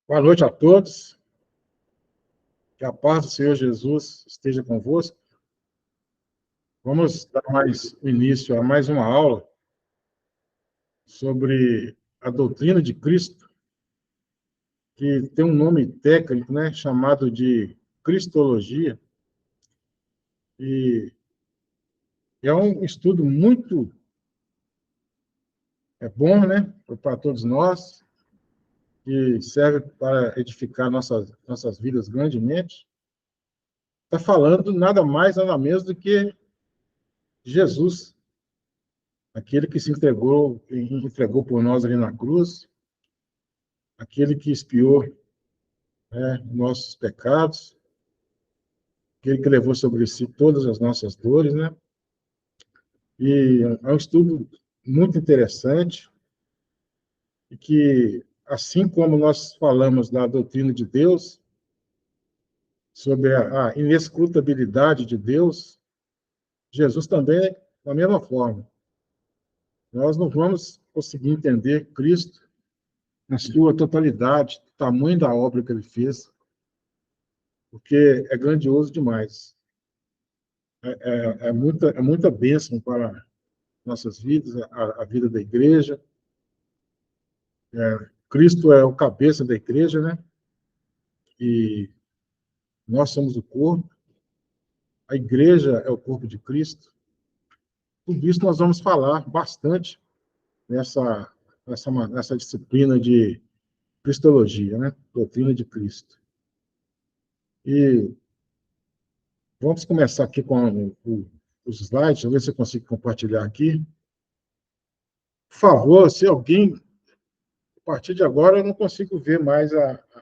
Boa noite a todos. Que a paz do Senhor Jesus esteja convosco. Vamos dar mais início a mais uma aula sobre a doutrina de Cristo, que tem um nome técnico, chamado de Cristologia. E é um estudo muito bom, para todos nós, que serve para edificar nossas vidas grandemente. Está falando nada mais, nada menos do que Jesus, aquele que se entregou por nós ali na cruz, aquele que expiou nossos pecados, aquele que levou sobre si todas as nossas dores, E é um estudo muito interessante e que, assim como nós falamos da doutrina de Deus, sobre a inescrutabilidade de Deus, Jesus também, da mesma forma. Nós não vamos conseguir entender Cristo na sua totalidade, o tamanho da obra que ele fez, porque é grandioso demais. É muita bênção para nossas vidas, a vida da igreja. Cristo é o cabeça da igreja, E nós somos o corpo. A igreja é o corpo de Cristo. Tudo isso nós vamos falar bastante nessa disciplina de Cristologia, Doutrina de Cristo. E vamos começar aqui com os slides. Deixa eu ver se eu consigo compartilhar aqui. Por favor, se alguém... A partir de agora, eu não consigo ver mais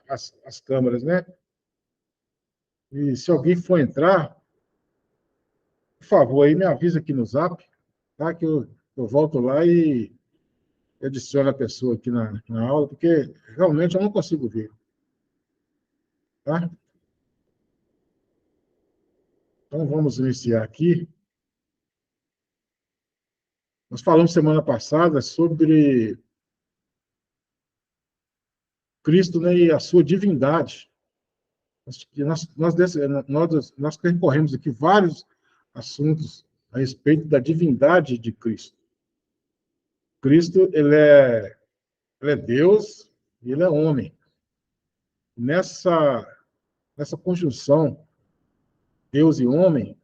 as câmeras, E se alguém for entrar, por favor, aí me avisa aqui no Zap, tá? Que eu volto lá e adiciono a pessoa aqui na aula, porque realmente eu não consigo ver, tá? Então, vamos iniciar aqui. Nós falamos semana passada sobre Cristo, e a sua divindade. Nós percorremos aqui vários assuntos a respeito da divindade de Cristo. Cristo, ele é Deus e ele é homem. Nessa conjunção, Deus e homem,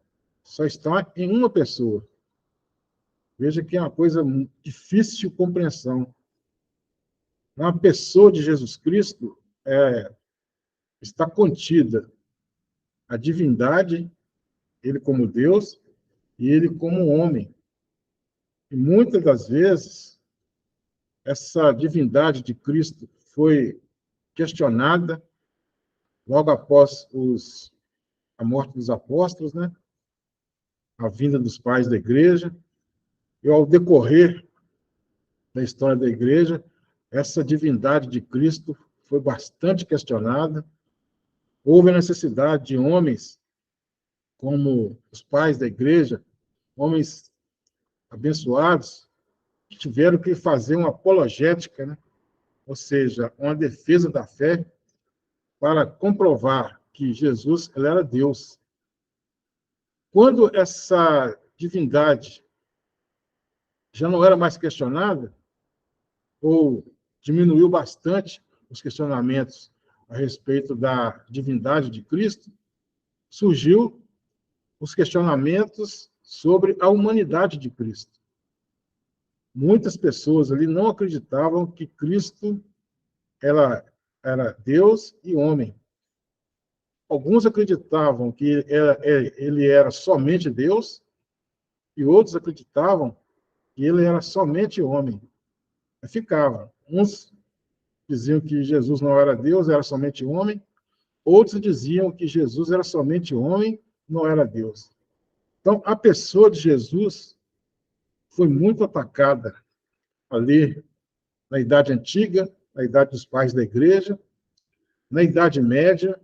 só está em uma pessoa. Veja que é uma coisa difícil de compreensão. Na pessoa de Jesus Cristo, está contida a divindade, ele como Deus, e ele como homem. E muitas das vezes, essa divindade de Cristo foi questionada logo após a morte dos apóstolos, a vinda dos pais da igreja, e ao decorrer da história da igreja, essa divindade de Cristo foi bastante questionada. Houve a necessidade de homens, como os pais da igreja, homens abençoados, que tiveram que fazer uma apologética, ou seja, uma defesa da fé, para comprovar que Jesus ele era Deus. Quando essa divindade já não era mais questionada, ou diminuiu bastante os questionamentos a respeito da divindade de Cristo, surgiu os questionamentos sobre a humanidade de Cristo. Muitas pessoas ali não acreditavam que Cristo era Deus e homem. Alguns acreditavam que ele era somente Deus, e outros acreditavam que ele era somente homem. Ficava. Uns diziam que Jesus não era Deus, era somente homem. Outros diziam que Jesus era somente homem, não era Deus. Então, a pessoa de Jesus foi muito atacada ali na Idade Antiga, na Idade dos Pais da Igreja, na Idade Média,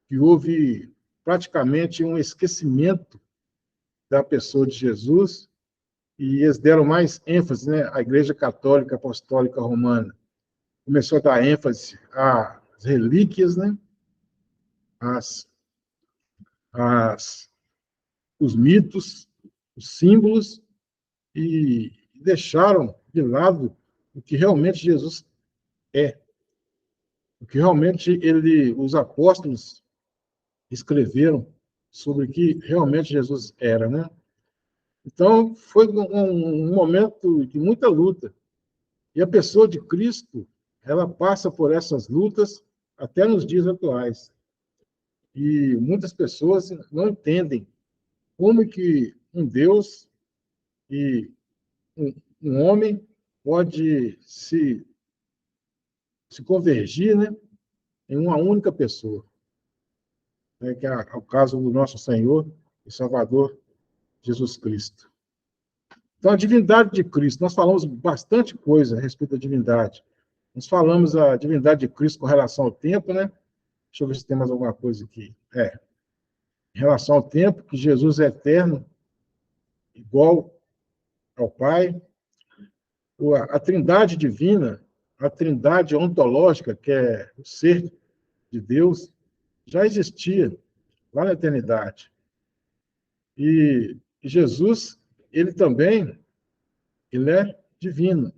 que houve praticamente um esquecimento da pessoa de Jesus, e eles deram mais ênfase, a Igreja Católica Apostólica Romana começou a dar ênfase a relíquias, né? As, as, os mitos, os símbolos, e deixaram de lado o que realmente Jesus é, o que realmente os apóstolos escreveram sobre o que realmente Jesus era, né? Então, foi um momento de muita luta. E a pessoa de Cristo, ela passa por essas lutas até nos dias atuais. E muitas pessoas não entendem como que um Deus e um homem pode se convergir, né, em uma única pessoa, né, que é o caso do nosso Senhor e Salvador Jesus Cristo. Então, a divindade de Cristo, nós falamos bastante coisa a respeito da divindade. Nós falamos a divindade de Cristo com relação ao tempo, né? Deixa eu ver se tem mais alguma coisa aqui. Em relação ao tempo, que Jesus é eterno, igual ao Pai. A trindade divina, a trindade ontológica, que é o ser de Deus, já existia lá na eternidade. E Jesus, ele também, ele é divino,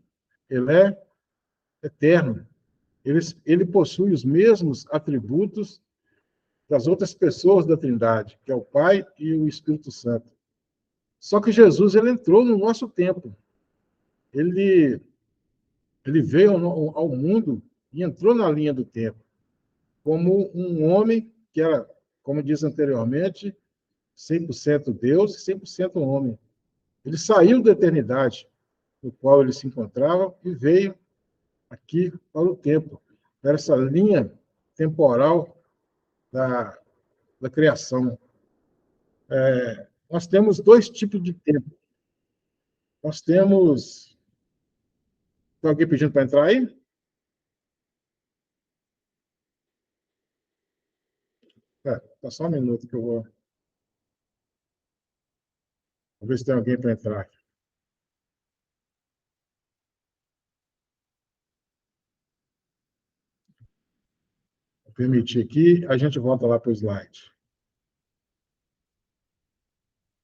ele é eterno. Ele possui os mesmos atributos das outras pessoas da Trindade, que é o Pai e o Espírito Santo. Só que Jesus, ele entrou no nosso tempo. Ele, ele veio ao mundo e entrou na linha do tempo, como um homem que era, como disse anteriormente, 100% Deus e 100% homem. Ele saiu da eternidade no qual ele se encontrava e veio aqui para o tempo, para essa linha temporal da, da criação. Nós temos dois tipos de tempo. Nós temos. Tem alguém pedindo para entrar aí? Tá só um minuto que eu vou ver se tem alguém para entrar. Vou permitir aqui, a gente volta lá para o slide.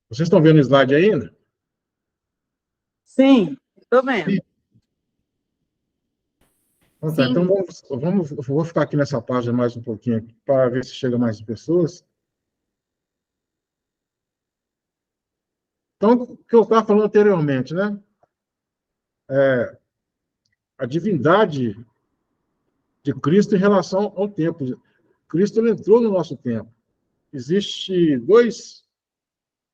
Vocês estão vendo o slide ainda? Sim, estou vendo. Então vou ficar aqui nessa página mais um pouquinho para ver se chega mais pessoas. Então, o que eu estava falando anteriormente, né? A divindade de Cristo em relação ao tempo. Cristo ele entrou no nosso tempo. Existem dois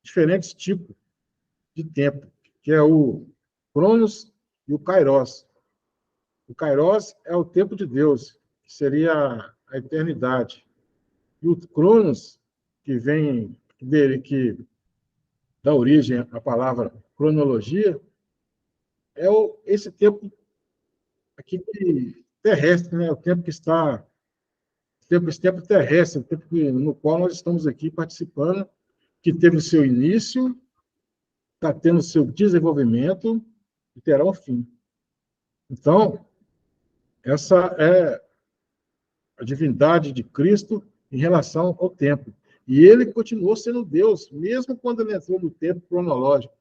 diferentes tipos de tempo, que é o Cronos e o Kairos. O Kairos é o tempo de Deus, que seria a eternidade. E o Cronos, que vem dele, que dá origem à palavra cronologia, é esse tempo aqui terrestre, né? O tempo que está esse tempo terrestre, o tempo no qual nós estamos aqui participando, que teve o seu início, está tendo o seu desenvolvimento e terá um fim. Então, essa é a divindade de Cristo em relação ao tempo. E ele continuou sendo Deus, mesmo quando ele entrou no tempo cronológico.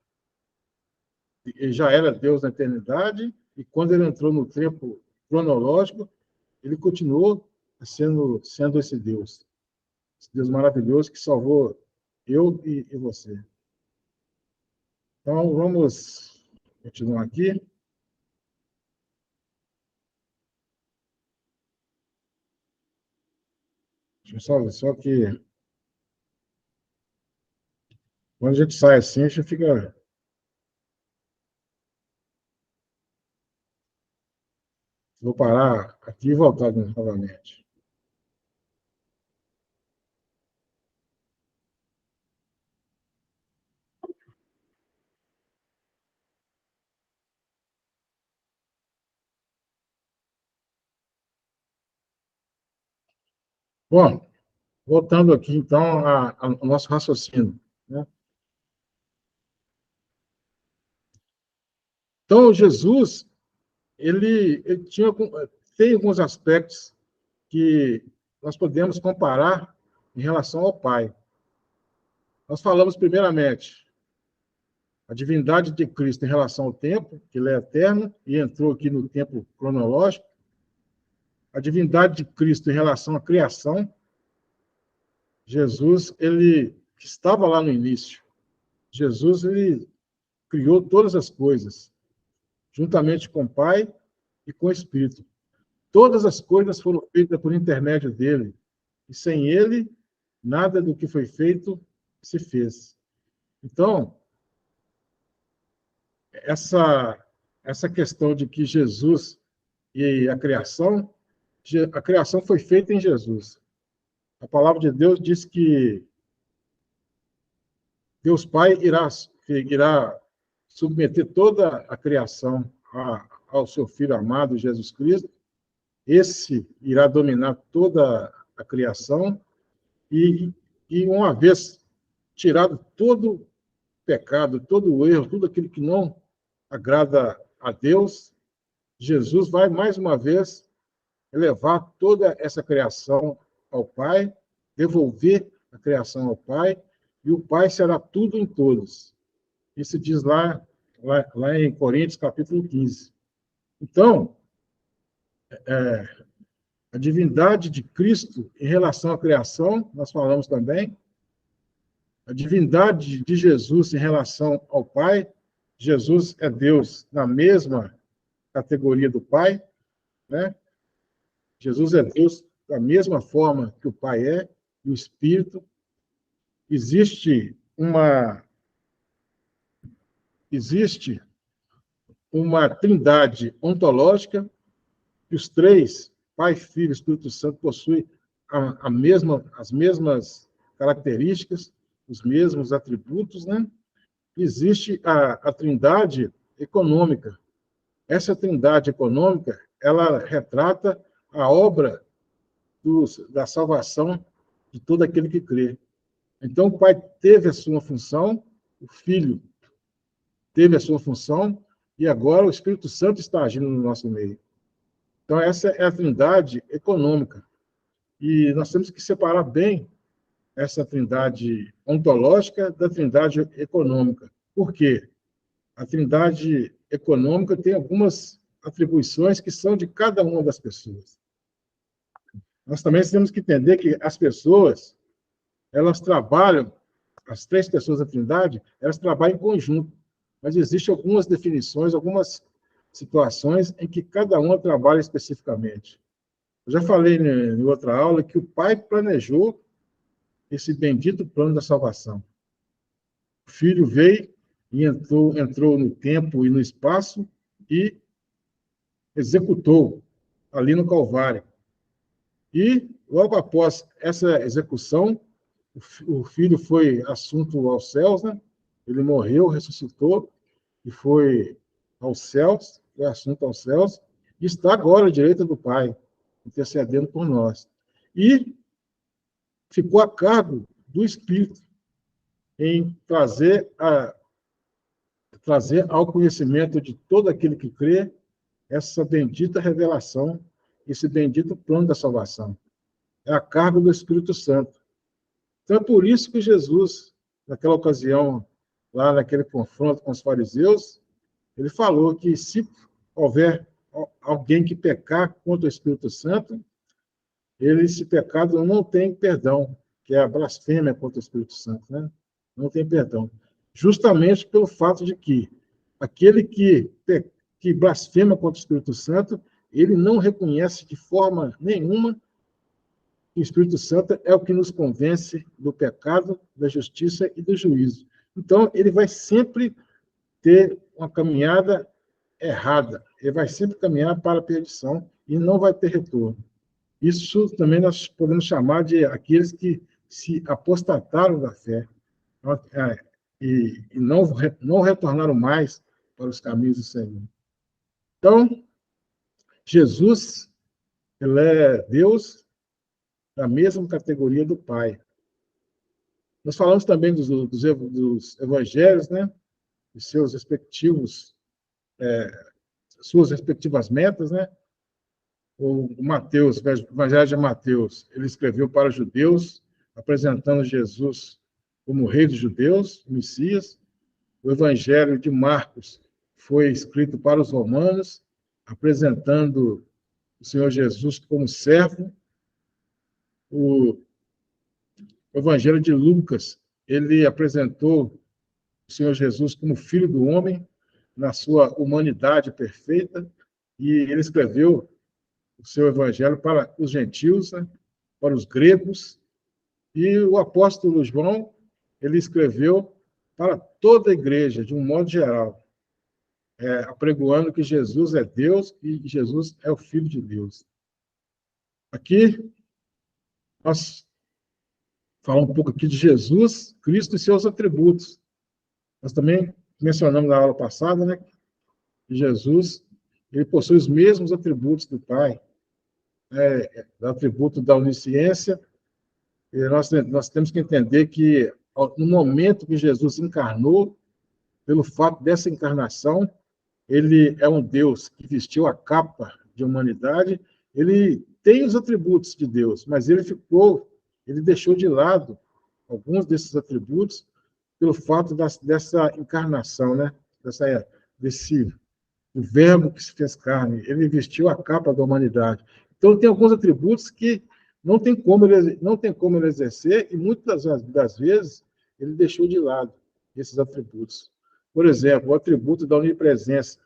Ele já era Deus na eternidade, e quando ele entrou no tempo cronológico, ele continuou sendo esse Deus. Esse Deus maravilhoso que salvou eu e você. Então, vamos continuar aqui. Deixa eu só que quando a gente sai assim, a gente fica. Vou parar aqui e voltar novamente. Bom, voltando aqui, então, ao nosso raciocínio. Né? Então, Jesus, ele tem alguns aspectos que nós podemos comparar em relação ao Pai. Nós falamos, primeiramente, a divindade de Cristo em relação ao tempo, que ele é eterno e entrou aqui no tempo cronológico. A divindade de Cristo em relação à criação. Jesus, ele estava lá no início. Jesus, ele criou todas as coisas, juntamente com o Pai e com o Espírito. Todas as coisas foram feitas por intermédio dele. E sem ele, nada do que foi feito se fez. Então, essa questão de que Jesus e a criação foi feita em Jesus. A palavra de Deus diz que Deus Pai irá submeter toda a criação ao seu Filho amado, Jesus Cristo. Esse irá dominar toda a criação e uma vez tirado todo pecado, todo o erro, tudo aquilo que não agrada a Deus, Jesus vai, mais uma vez, elevar toda essa criação ao Pai, devolver a criação ao Pai, e o Pai será tudo em todos. Isso diz lá em Coríntios, capítulo 15. Então, a divindade de Cristo em relação à criação, nós falamos também, a divindade de Jesus em relação ao Pai. Jesus é Deus na mesma categoria do Pai, né? Jesus é Deus da mesma forma que o Pai é, e o Espírito. Existe uma trindade ontológica, que os três, Pai, Filho e Espírito Santo, possuem as mesmas características, os mesmos atributos, né? Existe a trindade econômica. Essa trindade econômica, ela retrata a obra da salvação de todo aquele que crê. Então, o Pai teve a sua função, o Filho teve a sua função, e agora o Espírito Santo está agindo no nosso meio. Então, essa é a trindade econômica. E nós temos que separar bem essa trindade ontológica da trindade econômica. Por quê? A trindade econômica tem algumas atribuições que são de cada uma das pessoas. Nós também temos que entender que as pessoas, elas trabalham, as três pessoas da trindade, elas trabalham em conjunto. Mas existem algumas definições, algumas situações em que cada uma trabalha especificamente. Eu já falei em outra aula que o Pai planejou esse bendito plano da salvação. O Filho veio e entrou no tempo e no espaço e executou ali no Calvário. E, logo após essa execução, o Filho foi assunto aos céus, né? Ele morreu, ressuscitou e foi aos céus, foi assunto aos céus, e está agora à direita do Pai, intercedendo por nós. E ficou a cargo do Espírito em trazer ao conhecimento de todo aquele que crê essa bendita revelação, esse bendito plano da salvação. É a cargo do Espírito Santo. Então, é por isso que Jesus, naquela ocasião, lá naquele confronto com os fariseus, ele falou que se houver alguém que pecar contra o Espírito Santo, esse pecado não tem perdão, que é a blasfêmia contra o Espírito Santo, né? Não tem perdão. Justamente pelo fato de que aquele que blasfema contra o Espírito Santo, ele não reconhece de forma nenhuma que o Espírito Santo é o que nos convence do pecado, da justiça e do juízo. Então, ele vai sempre ter uma caminhada errada. Ele vai sempre caminhar para a perdição e não vai ter retorno. Isso também nós podemos chamar de aqueles que se apostataram da fé e não retornaram mais para os caminhos do Senhor. Então, Jesus, ele é Deus da mesma categoria do Pai. Nós falamos também dos evangelhos, né? Os seus respectivos, suas respectivas metas, né? O Mateus, o Evangelho de Mateus, ele escreveu para os judeus, apresentando Jesus como rei dos judeus, Messias. O Evangelho de Marcos foi escrito para os romanos, apresentando o Senhor Jesus como servo. O Evangelho de Lucas, ele apresentou o Senhor Jesus como filho do homem, na sua humanidade perfeita, e ele escreveu o seu evangelho para os gentios, né, para os gregos, e o apóstolo João, ele escreveu para toda a igreja, de um modo geral, apregoando que Jesus é Deus e Jesus é o Filho de Deus. Aqui, nós falamos um pouco aqui de Jesus, Cristo e seus atributos. Nós também mencionamos na aula passada, né, que Jesus, ele possui os mesmos atributos do Pai, o atributo da onisciência. E nós temos que entender que, no momento que Jesus encarnou, pelo fato dessa encarnação, ele é um Deus que vestiu a capa de humanidade, ele tem os atributos de Deus, mas ele deixou de lado alguns desses atributos pelo fato dessa encarnação, né? Desse o verbo que se fez carne, ele vestiu a capa da humanidade. Então, tem alguns atributos que não tem como ele exercer, e muitas das vezes ele deixou de lado esses atributos. Por exemplo, o atributo da onipresença.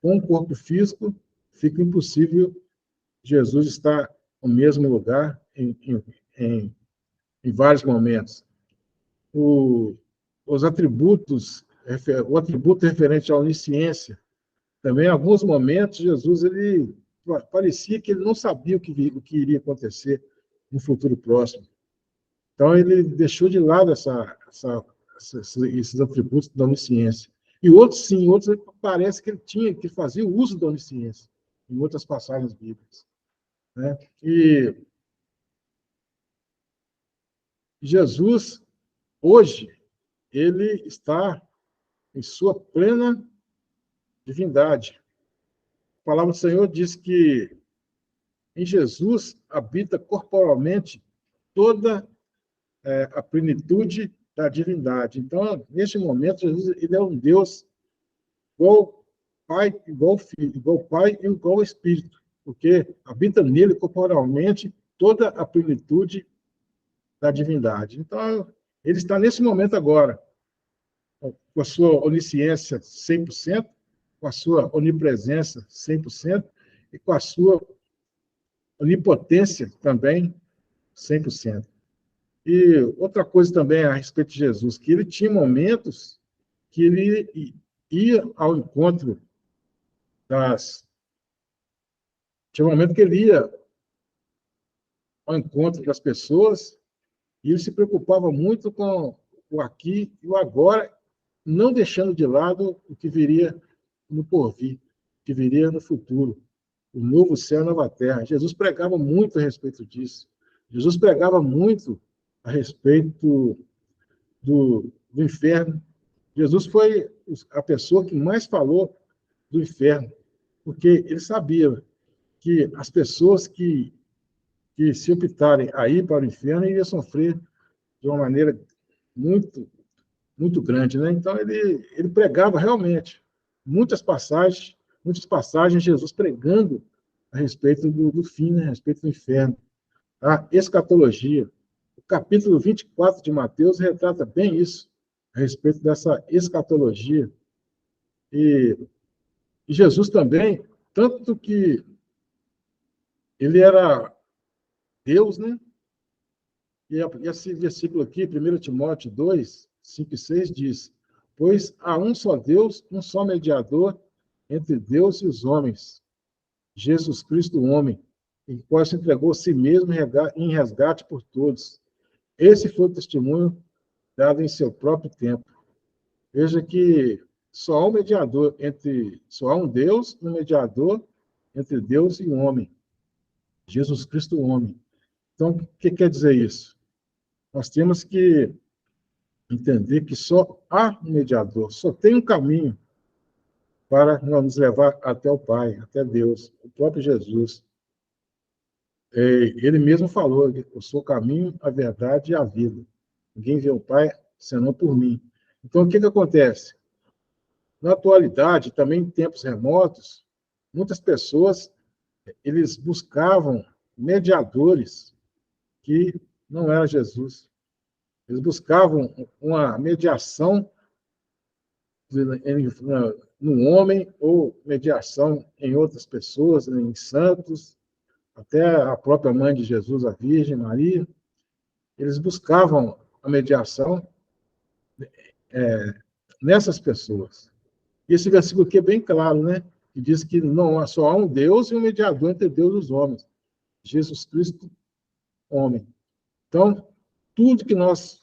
Com o corpo físico, fica impossível Jesus estar no mesmo lugar em vários momentos. O atributo referente à onisciência. Também, em alguns momentos, Jesus parecia que ele não sabia o que iria acontecer no futuro próximo. Então, ele deixou de lado esses atributos da onisciência. E outros, sim, outros parece que que fazia uso da onisciência, em outras passagens bíblicas. Né? E Jesus, hoje, ele está em sua plena divindade. A palavra do Senhor diz que em Jesus habita corporalmente toda a plenitude da divindade. Então, neste momento, Jesus ele é um Deus igual Pai, igual Filho, igual Pai e igual Espírito, porque habita nele corporalmente toda a plenitude da divindade. Então, ele está nesse momento agora, com a sua onisciência 100%, com a sua onipresença 100%, e com a sua onipotência também 100%. E outra coisa também a respeito de Jesus, que ele tinha momentos que ele ia ao encontro Tinha um momento que ele ia ao encontro das pessoas e ele se preocupava muito com o aqui e o agora, não deixando de lado o que viria no porvir, o que viria no futuro, o novo céu e a nova terra. Jesus pregava muito a respeito disso. Jesus pregava muito a respeito do inferno. Jesus foi a pessoa que mais falou do inferno, porque ele sabia que as pessoas que se optarem a ir para o inferno iriam sofrer de uma maneira muito, muito grande. Né? Então, ele pregava realmente muitas passagens, Jesus pregando a respeito do fim, né? A respeito do inferno. A escatologia. O capítulo 24 de Mateus retrata bem isso, a respeito dessa escatologia. E Jesus também, tanto que ele era Deus, né? E esse versículo aqui, 1 Timóteo 2, 5 e 6, diz: pois há um só Deus, um só mediador entre Deus e os homens, Jesus Cristo, o homem, em qual se entregou a si mesmo em resgate por todos. Esse foi o testemunho dado em seu próprio tempo. Veja que só há um Deus, um mediador entre Deus e o homem, Jesus Cristo, o homem. Então, o que quer dizer isso? Nós temos que entender que só há um mediador, só tem um caminho para nos levar até o Pai, até Deus, o próprio Jesus. Ele mesmo falou: eu sou o caminho, a verdade e a vida. Ninguém vê o Pai senão por mim. Então, o que acontece? Na atualidade, também em tempos remotos, muitas pessoas eles buscavam mediadores que não era Jesus. Eles buscavam uma mediação no homem ou mediação em outras pessoas, em santos, até a própria mãe de Jesus, a Virgem Maria. Eles buscavam a mediação nessas pessoas. E esse versículo aqui é bem claro, né? Que diz que não só há um Deus e um mediador entre Deus e os homens, Jesus Cristo, homem. Então, tudo que nós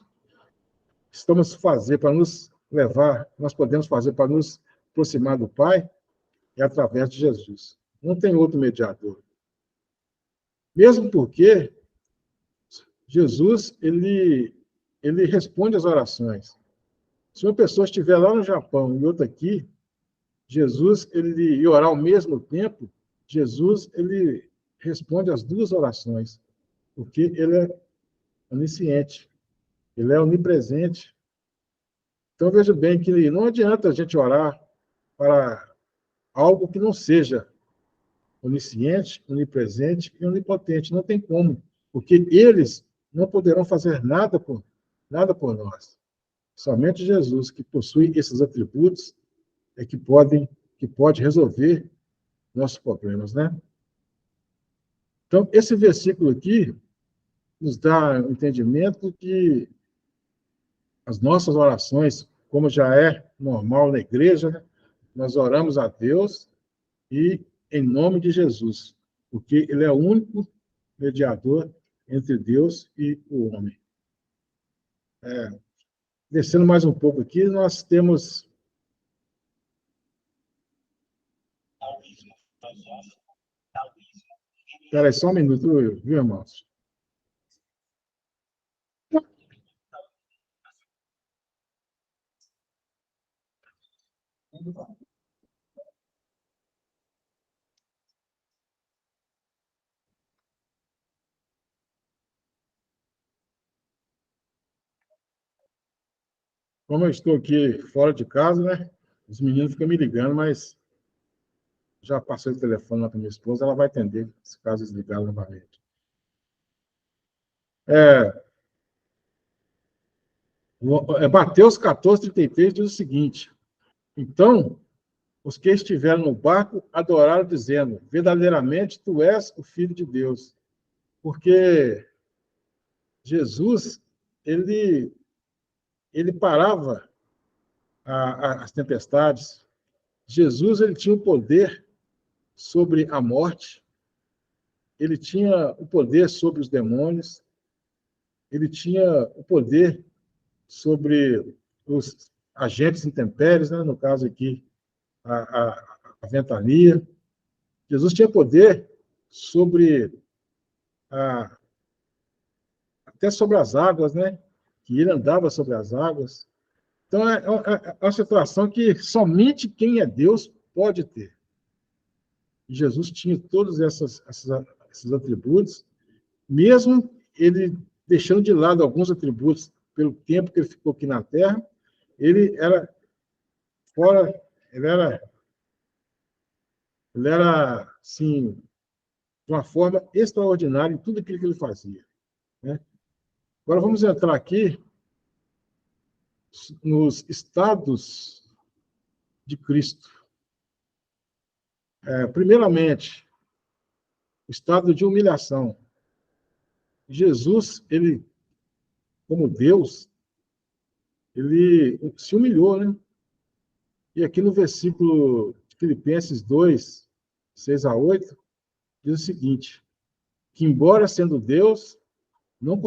estamos fazer para nos levar, nós podemos fazer para nos aproximar do Pai, é através de Jesus. Não tem outro mediador. Mesmo porque Jesus, ele responde às orações. Se uma pessoa estiver lá no Japão e outra aqui, Jesus, ele e orar ao mesmo tempo, Jesus, ele responde às duas orações, porque ele é onisciente, ele é onipresente. Então, veja bem que não adianta a gente orar para algo que não seja onisciente, onipresente e onipotente. Não tem como, porque eles não poderão fazer nada por nós. Somente Jesus, que possui esses atributos, é que pode resolver nossos problemas, né? Então, esse versículo aqui nos dá o entendimento que as nossas orações, como já é normal na igreja, né? Nós oramos a Deus e em nome de Jesus, porque ele é o único mediador entre Deus e o homem. Descendo mais um pouco aqui, nós temos... Espera aí, só um minuto, viu, irmãos? Como eu estou aqui fora de casa, né? Os meninos ficam me ligando, mas já passei o telefone lá para minha esposa, ela vai atender, se caso eles ligarem novamente. Mateus 14:33 diz o seguinte: então, os que estiveram no barco adoraram, dizendo: verdadeiramente tu és o Filho de Deus. Porque Jesus, ele parava as tempestades. Jesus, ele tinha o poder sobre a morte, ele tinha o poder sobre os demônios, ele tinha o poder sobre os agentes intempéries, né? No caso aqui, a ventania. Jesus tinha poder sobre até sobre as águas, né? Que ele andava sobre as águas. Então, é uma situação que somente quem é Deus pode ter. E Jesus tinha todos esses atributos, mesmo ele deixando de lado alguns atributos pelo tempo que ele ficou aqui na Terra, ele era fora, ele era assim, de uma forma extraordinária em tudo aquilo que ele fazia, né? Agora vamos entrar aqui nos estados de Cristo. Primeiramente, o estado de humilhação. Jesus, ele, como Deus, ele se humilhou, né? E aqui no versículo de Filipenses 2, 6-8, diz o seguinte: que, embora sendo Deus, não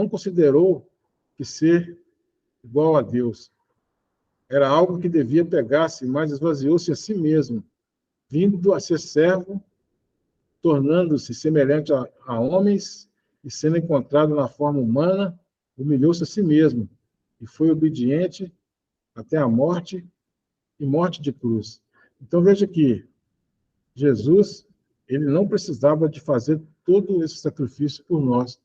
considerou que ser igual a Deus era algo que devia pegar-se, mas esvaziou-se a si mesmo, vindo a ser servo, tornando-se semelhante a homens e sendo encontrado na forma humana, humilhou-se a si mesmo e foi obediente até a morte e morte de cruz. Então veja que Jesus, ele não precisava de fazer todo esse sacrifício por nós,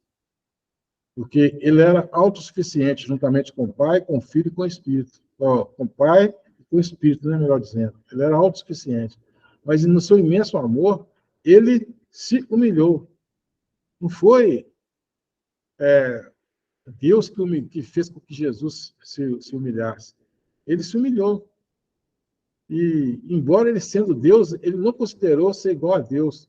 porque ele era autossuficiente, juntamente com o Pai, com o Filho e com o Espírito. Com o Pai e com o Espírito, né, melhor dizendo. Ele era autossuficiente. Mas no seu imenso amor, ele se humilhou. Não foi Deus que fez com que Jesus se humilhasse. Ele se humilhou. E, embora ele sendo Deus, ele não considerou ser igual a Deus.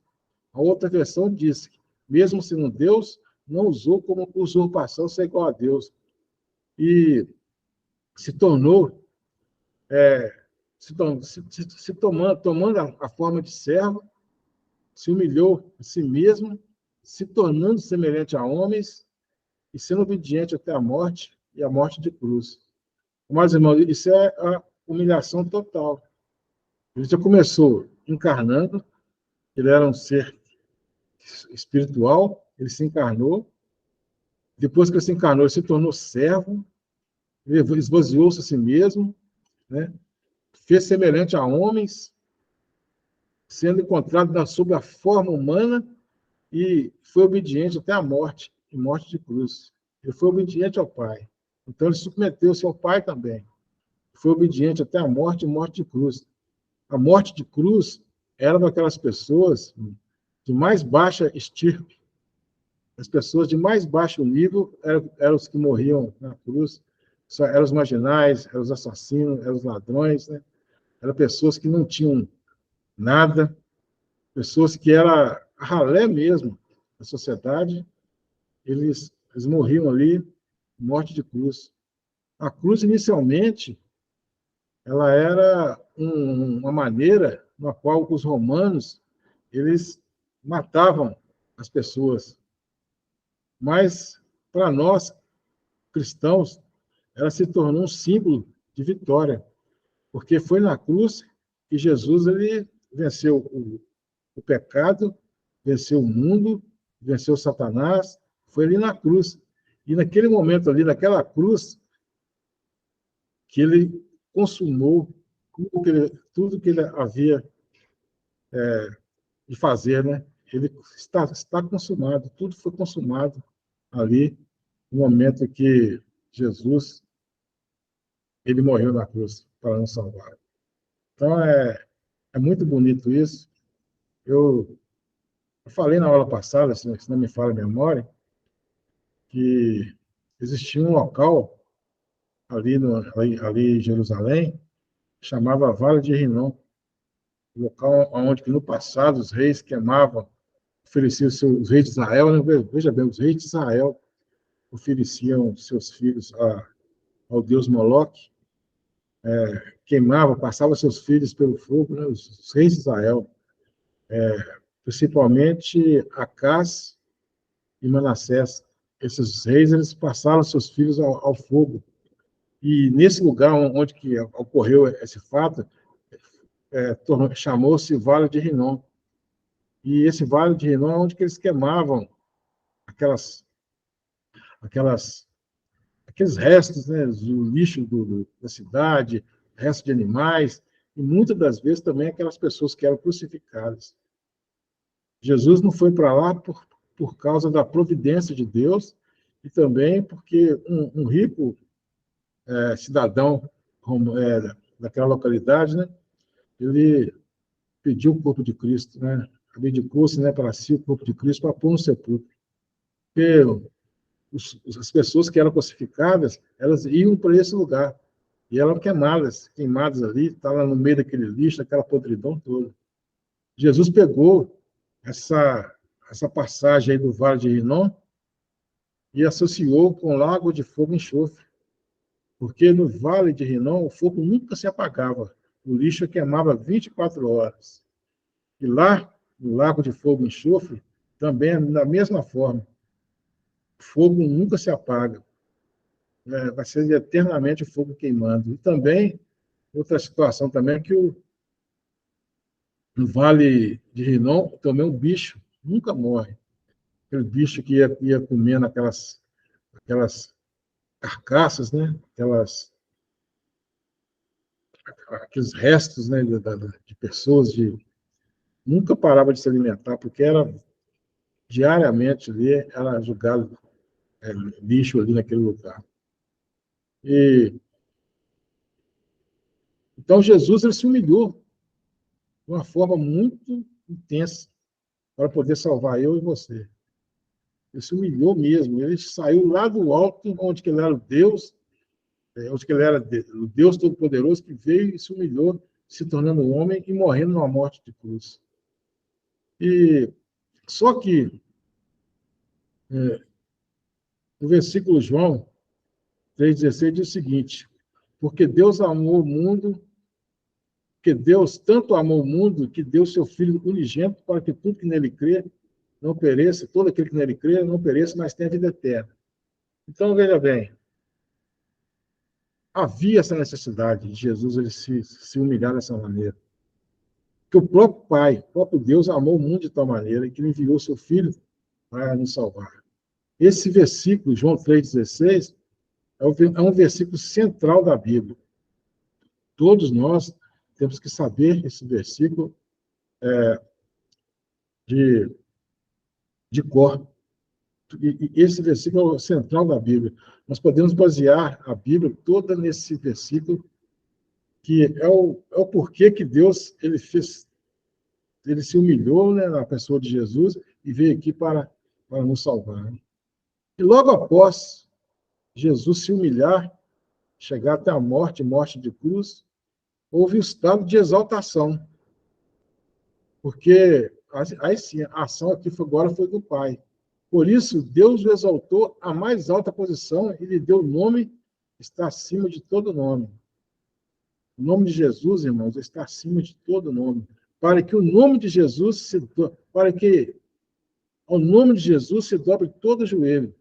A outra versão diz que, mesmo sendo Deus, não usou como usurpação ser igual a Deus. E se tornou, tomando a forma de servo, se humilhou a si mesmo, se tornando semelhante a homens e sendo obediente até a morte e a morte de cruz. Mas, irmão, isso é a humilhação total. Ele já começou encarnando, ele era um ser espiritual, ele se encarnou. Depois que ele se encarnou, ele se tornou servo, ele esvaziou-se a si mesmo, né? Fez semelhante a homens, sendo encontrado sob a forma humana e foi obediente até a morte, e morte de cruz. Ele foi obediente ao Pai. Então ele submeteu-se ao Pai também. Foi obediente até a morte e morte de cruz. A morte de cruz era daquelas pessoas de mais baixa estirpe. As pessoas de mais baixo nível eram os que morriam na cruz. Eram os marginais, eram os assassinos, eram os ladrões, né? Eram pessoas que não tinham nada, pessoas que eram ralé mesmo da sociedade. Eles morriam ali, morte de cruz. A cruz, inicialmente, ela era uma maneira na qual os romanos eles matavam as pessoas. Mas, para nós, cristãos, ela se tornou um símbolo de vitória, porque foi na cruz que Jesus ele venceu o pecado, venceu o mundo, venceu Satanás, foi ali na cruz. E naquele momento ali, naquela cruz, que ele consumou tudo que ele havia de fazer, né? Ele está consumado, tudo foi consumado ali, no momento que Jesus ele morreu na cruz para nos salvar. Então, é muito bonito isso. Eu falei na aula passada, se não me falha a memória, que existia um local ali em Jerusalém, que chamava Vale de Rinom, local onde que no passado os reis queimavam, ofereciam os reis de Israel, né? Veja bem, os reis de Israel ofereciam seus filhos ao deus Moloque, queimavam, passavam seus filhos pelo fogo, né? Os reis de Israel, principalmente Acás e Manassés. Esses reis eles passaram seus filhos ao fogo. E nesse lugar onde que ocorreu esse fato, chamou-se Vale de Rinom. E esse Vale de Rinom é onde que eles queimavam aquelas, aqueles restos, né, do lixo da cidade, restos de animais, e muitas das vezes também aquelas pessoas que eram crucificadas. Jesus não foi para lá por causa da providência de Deus e também porque um rico cidadão daquela localidade, né, ele pediu o corpo de Cristo, né, abdicou-se, né, para si o corpo de Cristo para pôr no sepulcro. Porque as pessoas que eram crucificadas, elas iam para esse lugar e eram queimadas ali, estavam no meio daquele lixo, daquela podridão toda. Jesus pegou essa passagem aí do Vale de Rinom e associou com o Lago de Fogo e Enxofre, porque no Vale de Rinom o fogo nunca se apagava, o lixo queimava 24 horas. E lá, no Lago de Fogo e Enxofre, também é da mesma forma. O fogo nunca se apaga, vai ser eternamente o fogo queimando. E também, outra situação também é que no Vale de Rinom, também um bicho nunca morre. Aquele bicho que ia comendo aquelas carcaças, né? Aqueles restos, né, de pessoas, nunca parava de se alimentar, porque era diariamente ali era jogado lixo ali naquele lugar. E, então Jesus ele se humilhou de uma forma muito intensa para poder salvar eu e você. Ele se humilhou mesmo, ele saiu lá do alto, onde ele era o Deus, onde ele era o Deus Todo-Poderoso, que veio e se humilhou, se tornando um homem e morrendo numa morte de cruz. E só que o versículo João 3,16 diz o seguinte: porque Deus amou o mundo, que Deus tanto amou o mundo, que deu seu Filho unigênito para que tudo que nele crê não pereça, todo aquele que nele crê não pereça, mas tenha vida eterna. Então, veja bem, havia essa necessidade de Jesus ele se humilhar dessa maneira. Que o próprio Pai, o próprio Deus amou o mundo de tal maneira que ele enviou seu Filho para nos salvar. Esse versículo, João 3,16, é um versículo central da Bíblia. Todos nós temos que saber esse versículo de, de cor. E esse versículo é o central da Bíblia. Nós podemos basear a Bíblia toda nesse versículo, que é o porquê que Deus ele se humilhou, né, na pessoa de Jesus e veio aqui para nos salvar. Né? E logo após Jesus se humilhar, chegar até a morte de cruz, houve o estado de exaltação. Porque aí sim, a ação aqui agora foi do Pai. Por isso, Deus o exaltou à mais alta posição e lhe deu o nome que está acima de todo nome. O nome de Jesus, irmãos, está acima de todo nome. Para que o nome de Jesus para que ao nome de Jesus se dobre todo o joelho,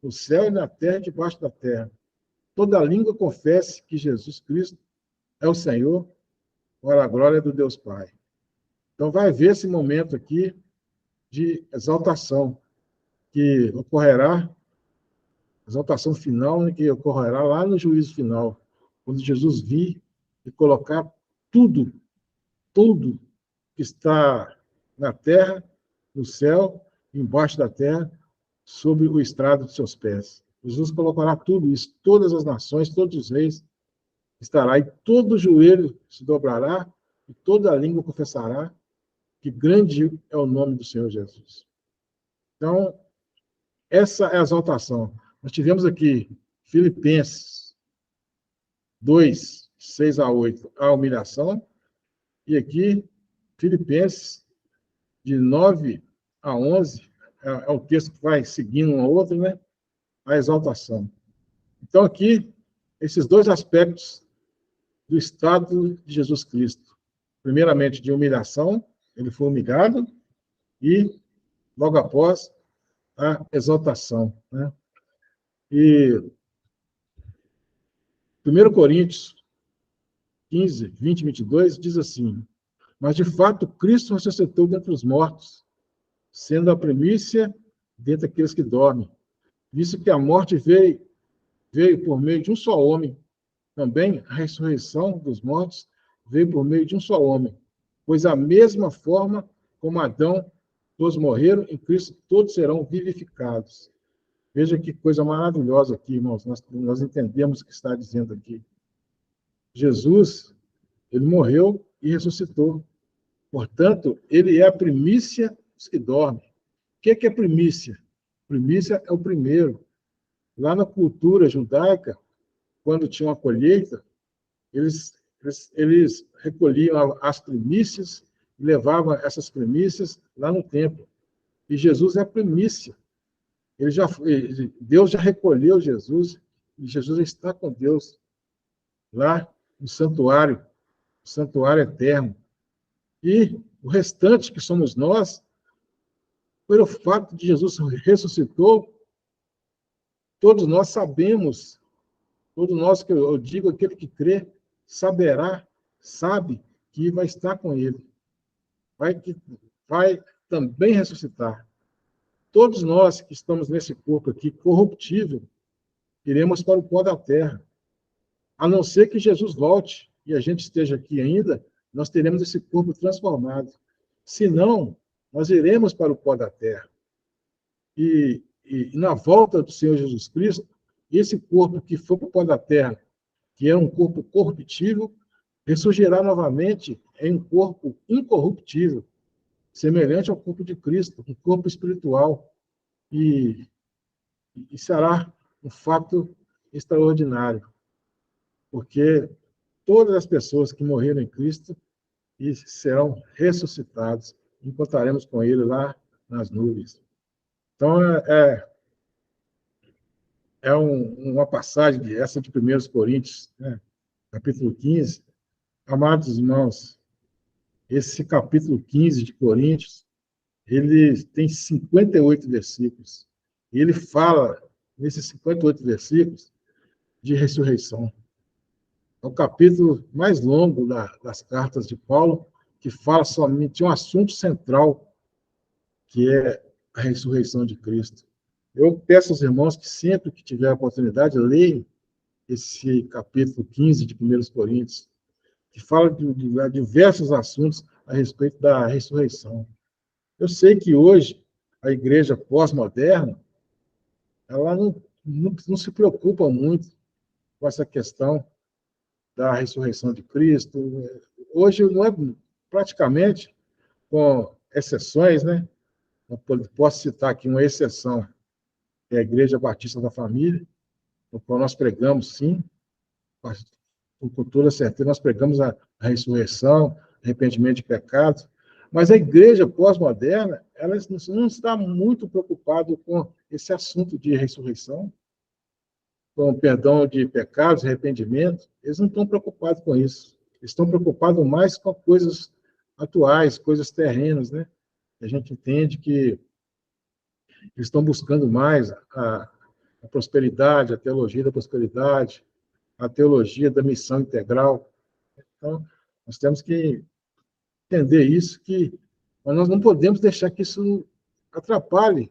no céu e na terra e debaixo da terra. Toda língua confesse que Jesus Cristo é o Senhor, para a glória do Deus Pai. Então vai haver esse momento aqui de exaltação, que ocorrerá, exaltação final, né, que ocorrerá lá no juízo final, quando Jesus vir e colocar tudo que está na terra, no céu, embaixo da terra, sob o estrado de seus pés. Jesus colocará tudo isso, todas as nações, todos os reis, estará, e todo joelho se dobrará, e toda língua confessará que grande é o nome do Senhor Jesus. Então, essa é a exaltação. Nós tivemos aqui Filipenses 2, 6-8, a humilhação, e aqui Filipenses de 9-11, é o texto que vai seguindo um ao outro, né? A exaltação. Então, aqui, esses dois aspectos do estado de Jesus Cristo. Primeiramente, de humilhação, ele foi humilhado, e, logo após, a exaltação. Né? E 1 Coríntios 15, 20 e 22 diz assim: mas, de fato, Cristo ressuscitou dentre os mortos, sendo a primícia dentre aqueles que dormem. Visto que a morte veio por meio de um só homem, também a ressurreição dos mortos veio por meio de um só homem. Pois a mesma forma como Adão, todos morreram, em Cristo todos serão vivificados. Veja que coisa maravilhosa aqui, irmãos. Nós entendemos o que está dizendo aqui. Jesus, ele morreu e ressuscitou. Portanto, ele é a primícia dos que dormem. O que é primícia? Primícia é o primeiro. Lá na cultura judaica, quando tinha uma colheita, eles recolhiam as primícias e levavam essas primícias lá no templo. E Jesus é a primícia. Deus já recolheu Jesus, e Jesus está com Deus lá no santuário eterno. E o restante, que somos nós, pelo fato de Jesus ressuscitou, todos nós sabemos, todos nós, que eu digo, aquele que crê, sabe que vai estar com ele, vai também ressuscitar. Todos nós que estamos nesse corpo aqui, corruptível, iremos para o pó da terra. A não ser que Jesus volte e a gente esteja aqui ainda, nós teremos esse corpo transformado. Se não, nós iremos para o pó da terra. e na volta do Senhor Jesus Cristo, esse corpo que foi para o pó da terra, que é um corpo corruptível, ressurgirá novamente em um corpo incorruptível, semelhante ao corpo de Cristo, um corpo espiritual, e, e será um fato extraordinário, porque todas as pessoas que morreram em Cristo serão ressuscitadas, encontraremos com Ele lá nas nuvens. Então, uma passagem essa de 1 Coríntios, né, capítulo 15. Amados irmãos, esse capítulo 15 de Coríntios, ele tem 58 versículos. E ele fala, nesses 58 versículos, de ressurreição. É o capítulo mais longo das cartas de Paulo, que fala somente de um assunto central, que é a ressurreição de Cristo. Eu peço aos irmãos que sempre que tiver a oportunidade, leiam esse capítulo 15 de 1 Coríntios, que fala de diversos assuntos a respeito da ressurreição. Eu sei que hoje a igreja pós-moderna ela não se preocupa muito com essa questão da ressurreição de Cristo. Hoje não é praticamente, com exceções, né? Eu posso citar aqui uma exceção, que é a Igreja Batista da Família, no qual nós pregamos, sim, com toda certeza, nós pregamos a ressurreição, arrependimento de pecados, mas a igreja pós-moderna, ela não está muito preocupada com esse assunto de ressurreição, com perdão de pecados, arrependimento. Eles não estão preocupados com isso. Eles estão preocupados mais com coisas atuais, coisas terrenas, né? A gente entende que eles estão buscando mais a prosperidade, a teologia da prosperidade, a teologia da missão integral. Então, nós temos que entender isso, que nós não podemos deixar que isso atrapalhe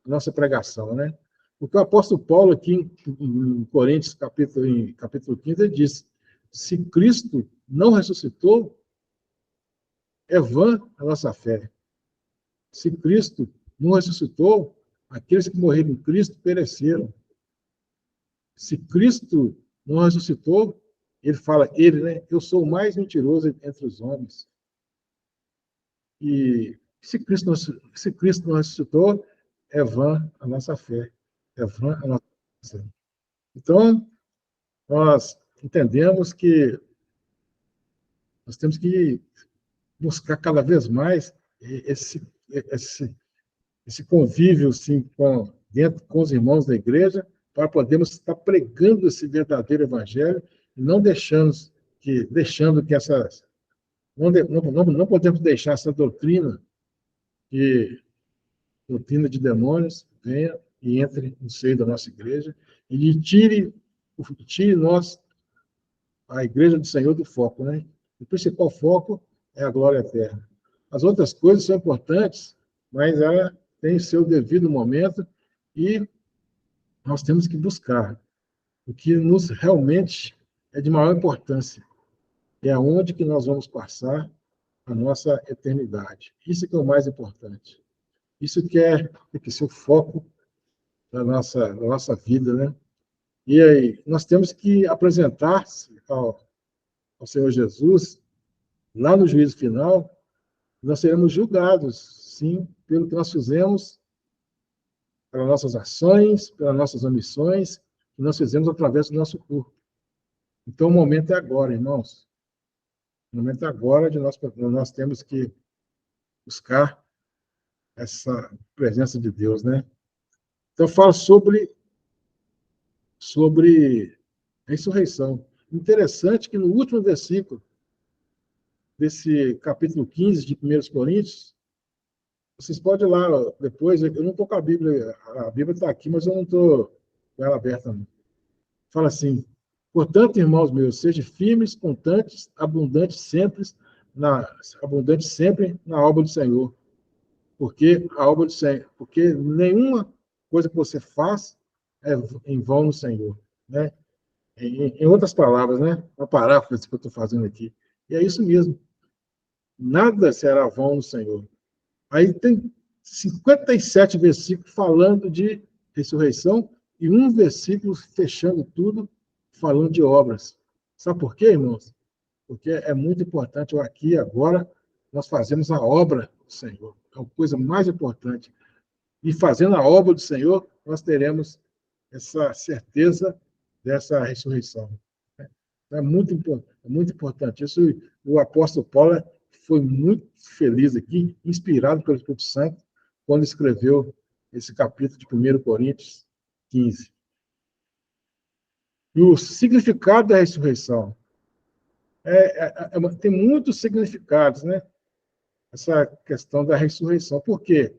a nossa pregação, né? Porque o apóstolo Paulo, aqui em Coríntios, capítulo 15, ele diz: se Cristo não ressuscitou, é vã a nossa fé. Se Cristo não ressuscitou, aqueles que morreram em Cristo pereceram. Se Cristo não ressuscitou, ele fala, né? Eu sou o mais mentiroso entre os homens. E se Cristo não ressuscitou, é vã a nossa fé. É vã a nossa fé. Então, nós entendemos que nós temos que buscar cada vez mais esse convívio assim, com os irmãos da igreja, para podermos estar pregando esse verdadeiro evangelho e não deixando que essas. Não podemos deixar essa doutrina de demônios venha e entre no seio da nossa igreja e tire nós, a igreja do Senhor, do foco, né? O principal foco é a glória eterna. As outras coisas são importantes, mas ela tem seu devido momento e nós temos que buscar o que nos realmente é de maior importância. É aonde que nós vamos passar a nossa eternidade. Isso que é o mais importante. Isso que tem que ser o foco da nossa vida, né? E aí, nós temos que apresentar-se ao Senhor Jesus, lá no juízo final, nós seremos julgados, sim, pelo que nós fizemos, pelas nossas ações, pelas nossas omissões, que nós fizemos através do nosso corpo. Então, o momento é agora, irmãos. O momento é agora de nós temos que buscar essa presença de Deus, né? Então, eu falo sobre ressurreição. Interessante que no último versículo desse capítulo 15 de 1 Coríntios, vocês podem ir lá depois, eu não estou com a Bíblia está aqui, mas eu não estou com ela aberta. Não. Fala assim, portanto, irmãos meus, sejam firmes, constantes, abundantes sempre na obra do Senhor. Porque nenhuma coisa que você faz é em vão no Senhor, né? Em outras palavras, né? Uma paráfrase que eu estou fazendo aqui. E é isso mesmo. Nada será vão no Senhor. Aí tem 57 versículos falando de ressurreição e um versículo fechando tudo, falando de obras. Sabe por quê, irmãos? Porque é muito importante, aqui e agora, nós fazemos a obra do Senhor. É a coisa mais importante. E fazendo a obra do Senhor, nós teremos essa certeza dessa ressurreição. É muito importante. Isso, o apóstolo Paulo foi muito feliz aqui, inspirado pelo Espírito Santo, quando escreveu esse capítulo de 1 Coríntios 15. E o significado da ressurreição tem muitos significados, né? Essa questão da ressurreição. Por quê?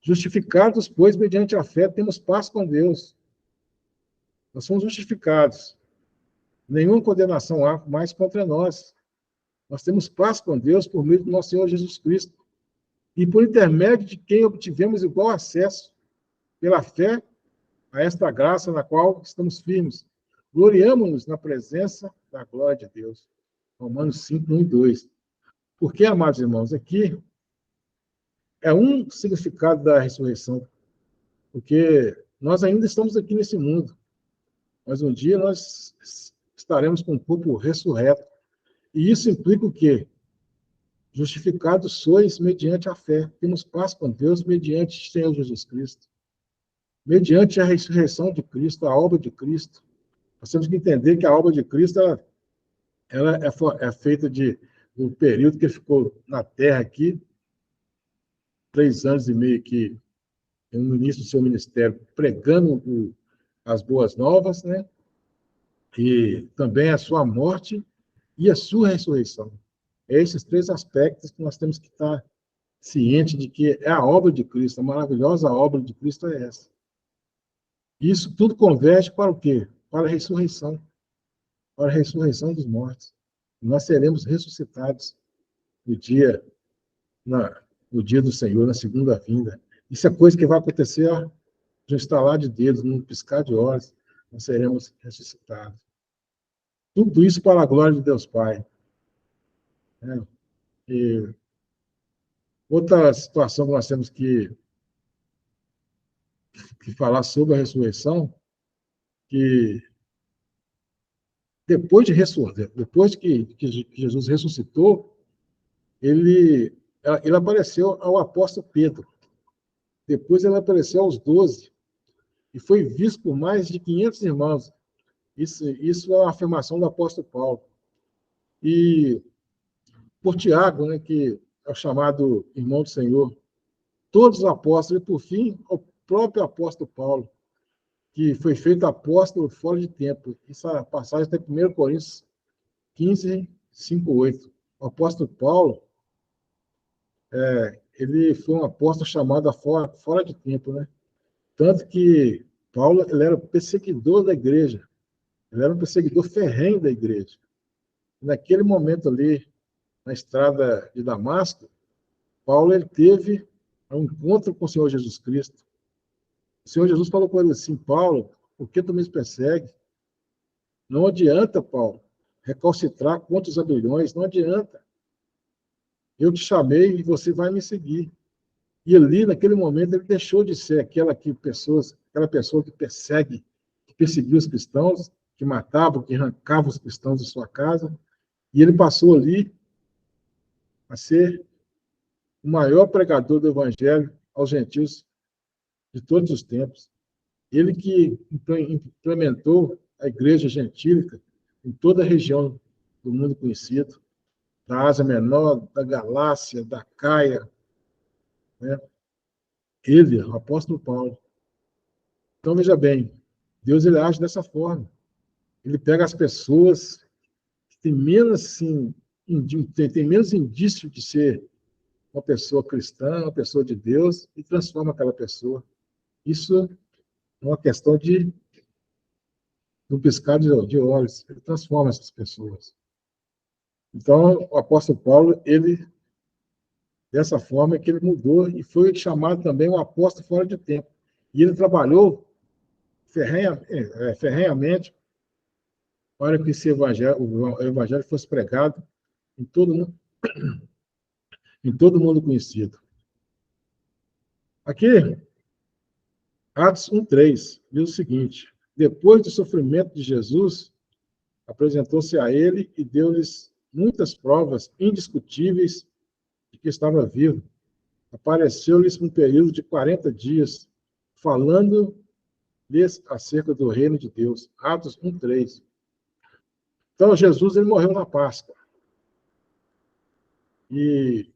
Justificados, pois, mediante a fé, temos paz com Deus. Nós somos justificados. Nenhuma condenação há mais contra nós. Nós temos paz com Deus por meio do nosso Senhor Jesus Cristo. E por intermédio de quem obtivemos igual acesso, pela fé, a esta graça na qual estamos firmes. Gloriamo-nos na presença da glória de Deus. Romanos 5, 1 e 2. Porque, amados irmãos, aqui é um significado da ressurreição. Porque nós ainda estamos aqui nesse mundo. Mas um dia nós estaremos com o corpo ressurreto. E isso implica o quê? Justificados sois mediante a fé. Temos paz com Deus mediante o Senhor Jesus Cristo. Mediante a ressurreição de Cristo, a obra de Cristo. Nós temos que entender que a obra de Cristo ela é feita do período que ele ficou na Terra aqui, 3 anos e meio aqui, no início do seu ministério, pregando as boas novas, né? E também a sua morte e a sua ressurreição. É esses 3 aspectos que nós temos que estar cientes de que é a obra de Cristo, a maravilhosa obra de Cristo é essa. Isso tudo converge para o quê? Para a ressurreição. Para a ressurreição dos mortos. Nós seremos ressuscitados no dia do Senhor, na segunda vinda. Isso é coisa que vai acontecer de um estalar de dedos, num piscar de olhos. Nós seremos ressuscitados. Tudo isso para a glória de Deus Pai. E outra situação que nós temos que falar sobre a ressurreição, que depois que Jesus ressuscitou, ele apareceu ao apóstolo Pedro. Depois ele apareceu aos 12 e foi visto por mais de 500 irmãos. Isso é uma afirmação do apóstolo Paulo. E por Tiago, né, que é o chamado irmão do Senhor, todos os apóstolos, e por fim, o próprio apóstolo Paulo, que foi feito apóstolo fora de tempo. Essa passagem está em 1 Coríntios 15, 5, 8. O apóstolo Paulo, ele foi um apóstolo chamado fora de tempo, né? Tanto que Paulo ele era perseguidor da igreja. Ele era um perseguidor ferrenho da igreja. Naquele momento ali, na estrada de Damasco, Paulo ele teve um encontro com o Senhor Jesus Cristo. O Senhor Jesus falou com ele assim: Paulo, por que tu me persegue? Não adianta, Paulo, recalcitrar contra os aguilhões, não adianta. Eu te chamei e você vai me seguir. E ali, naquele momento, ele deixou de ser aquela pessoa que persegue, que perseguia os cristãos, que matava, que arrancava os cristãos de sua casa, e ele passou ali a ser o maior pregador do evangelho aos gentios de todos os tempos. Ele que implementou a igreja gentílica em toda a região do mundo conhecido, da Ásia Menor, da Galácia, da Caia, né? Ele, o apóstolo Paulo. Então, veja bem, Deus ele age dessa forma. Ele pega as pessoas que têm menos, assim, tem menos indício de ser uma pessoa cristã, uma pessoa de Deus, e transforma aquela pessoa. Isso é uma questão de um piscar de olhos. Ele transforma essas pessoas. Então, o apóstolo Paulo, ele, dessa forma, é que ele mudou e foi chamado também um apóstolo fora de tempo. E ele trabalhou ferrenhamente para que o evangelho fosse pregado em todo mundo conhecido. Aqui, Atos 1:3, diz o seguinte: depois do sofrimento de Jesus, apresentou-se a ele e deu-lhes muitas provas indiscutíveis de que estava vivo. Apareceu-lhes um período de 40 dias, falando-lhes acerca do reino de Deus. Atos 1:3. Então, Jesus ele morreu na Páscoa. E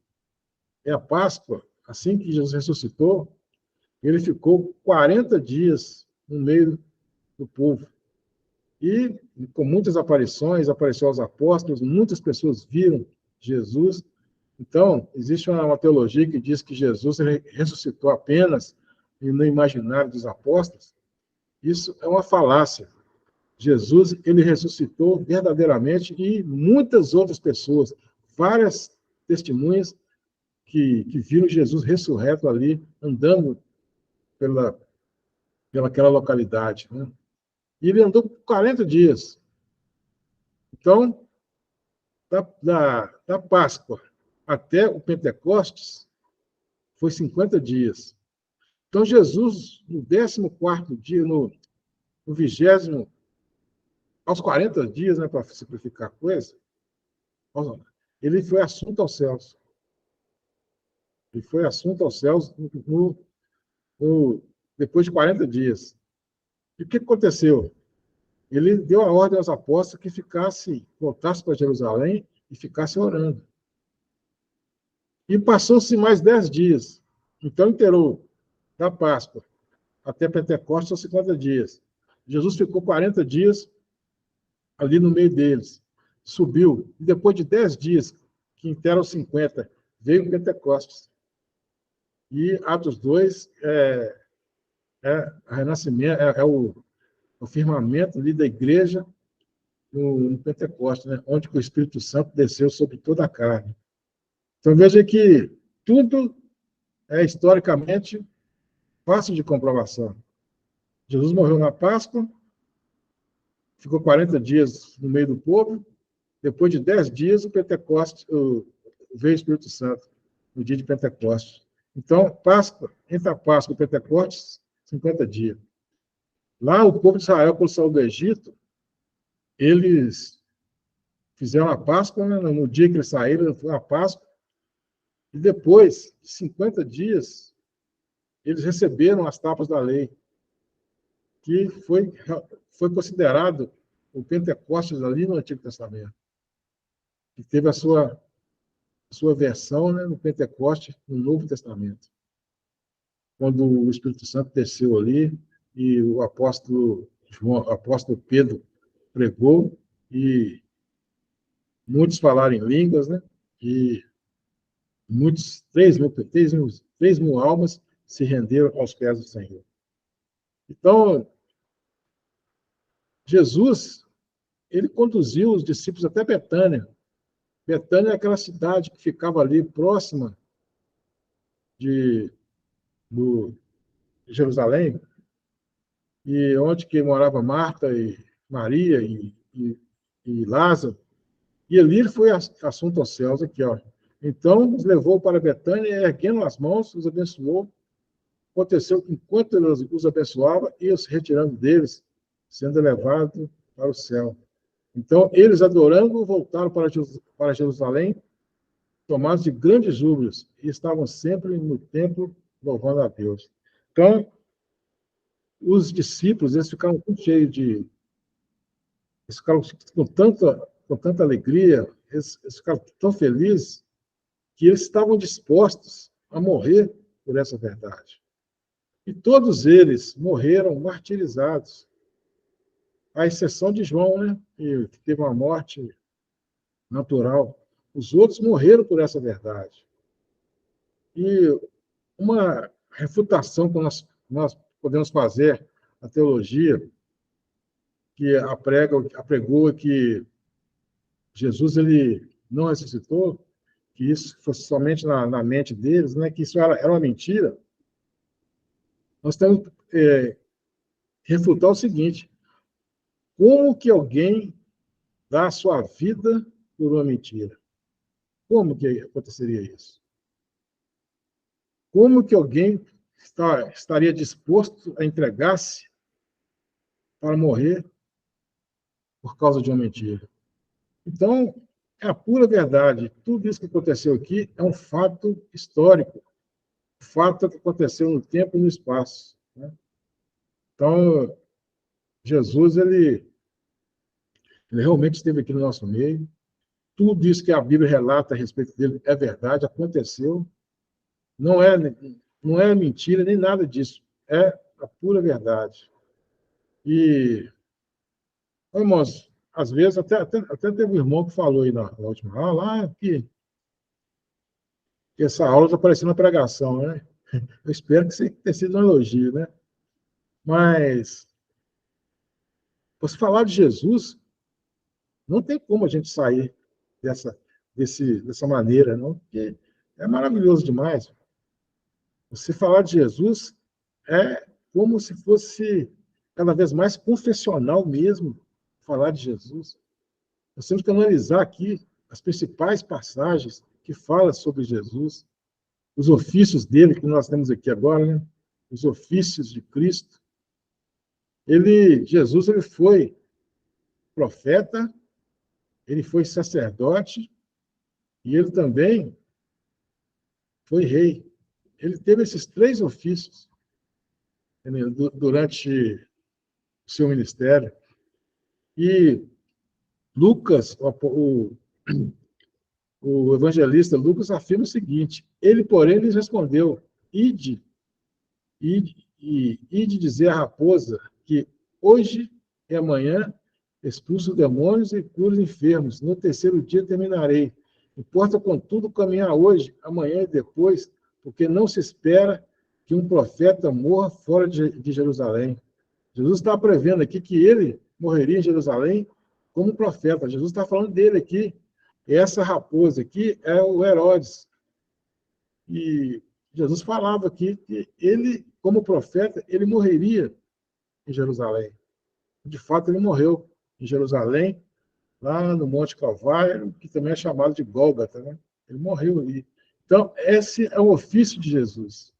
a Páscoa, assim que Jesus ressuscitou, ele ficou 40 dias no meio do povo. E, com muitas aparições, apareceu aos apóstolos, muitas pessoas viram Jesus. Então, existe uma teologia que diz que Jesus ele ressuscitou apenas no imaginário dos apóstolos. Isso é uma falácia. Jesus ele ressuscitou verdadeiramente e muitas outras pessoas, várias testemunhas que viram Jesus ressurreto ali, andando pelaquela localidade. Né? E ele andou por 40 dias. Então, da Páscoa até o Pentecostes, foi 50 dias. Então, Jesus, no 14º dia, no 20º, aos 40 dias, né, para simplificar a coisa, ele foi assunto aos céus. Ele foi assunto aos céus depois de 40 dias. E o que aconteceu? Ele deu a ordem aos apóstolos que voltassem para Jerusalém e ficassem orando. E passou-se mais 10 dias. Então, inteirou da Páscoa até Pentecostes são 50 dias. Jesus ficou 40 dias ali no meio deles. Subiu. E depois de 10 dias, que interam 50, veio o Pentecostes. E Atos 2 renascimento, o firmamento ali da igreja no Pentecostes, né? Onde o Espírito Santo desceu sobre toda a carne. Então, veja que tudo é historicamente fácil de comprovação. Jesus morreu na Páscoa, ficou 40 dias no meio do povo, depois de 10 dias, veio o Espírito Santo, no dia de Pentecostes. Então, Páscoa, entre a Páscoa e Pentecostes, 50 dias. Lá, o povo de Israel, quando saiu do Egito, eles fizeram a Páscoa, né? No dia que eles saíram, foi a Páscoa, e depois de 50 dias, eles receberam as tábuas da lei, que foi considerado o Pentecostes ali no Antigo Testamento, que teve a sua versão, né, no Pentecostes, no Novo Testamento, quando o Espírito Santo desceu ali e o apóstolo Pedro pregou e muitos falaram em línguas, né? E muitos, 3 mil almas se renderam aos pés do Senhor. Então, Jesus, ele conduziu os discípulos até Betânia. Betânia é aquela cidade que ficava ali próxima de Jerusalém, e onde que morava Marta e Maria e Lázaro. E ali foi assunto aos céus, aqui, ó. Então, os levou para Betânia, e erguendo as mãos, os abençoou. Aconteceu que, enquanto ele os abençoava, ia se retirando deles, sendo levado para o céu. Então, eles, adorando, voltaram para Jerusalém, tomados de grandes júbilos, e estavam sempre no templo louvando a Deus. Então, os discípulos, eles ficaram muito cheios eles ficaram com tanta alegria, eles ficaram tão felizes, que eles estavam dispostos a morrer por essa verdade. E todos eles morreram martirizados, à exceção de João, né, que teve uma morte natural. Os outros morreram por essa verdade. E uma refutação que nós podemos fazer à teologia que apregou que Jesus ele não ressuscitou, que isso fosse somente na mente deles, né, que isso era uma mentira, nós temos que refutar o seguinte: como que alguém dá a sua vida por uma mentira? Como que aconteceria isso? Como que alguém estaria disposto a entregar-se para morrer por causa de uma mentira. Então, é a pura verdade. Tudo isso que aconteceu aqui é um fato histórico, um fato que aconteceu no tempo e no espaço, né? Então, Jesus, ele realmente esteve aqui no nosso meio. Tudo isso que a Bíblia relata a respeito dele é verdade, aconteceu. Não é, não é mentira, nem nada disso. É a pura verdade. E, irmãos, às vezes, até teve um irmão que falou aí na última aula, que essa aula está parecendo uma pregação, né? Eu espero que isso tenha sido um elogio, né? Mas, você falar de Jesus, não tem como a gente sair dessa, dessa maneira, não, porque é maravilhoso demais. Você falar de Jesus é como se fosse cada vez mais confessional mesmo falar de Jesus. Nós temos que analisar aqui as principais passagens que falam sobre Jesus, os ofícios dele, que nós temos aqui agora, né? Os ofícios de Cristo. Jesus, ele foi profeta, ele foi sacerdote e ele também foi rei. Ele teve esses três ofícios, né, durante o seu ministério. E Lucas, o evangelista Lucas afirma o seguinte: ele, porém, lhes respondeu: ide dizer à raposa que hoje e amanhã expulso demônios e curo enfermos. No terceiro dia terminarei. Importa, contudo, caminhar hoje, amanhã e depois, porque não se espera que um profeta morra fora de Jerusalém. Jesus está prevendo aqui que ele morreria em Jerusalém como profeta. Jesus está falando dele aqui. Essa raposa aqui é o Herodes. E Jesus falava aqui que ele, como profeta, ele morreria em Jerusalém. De fato, ele morreu em Jerusalém, lá no Monte Calvário, que também é chamado de Gólgota, né? Ele morreu ali. Então, esse é o ofício de Jesus,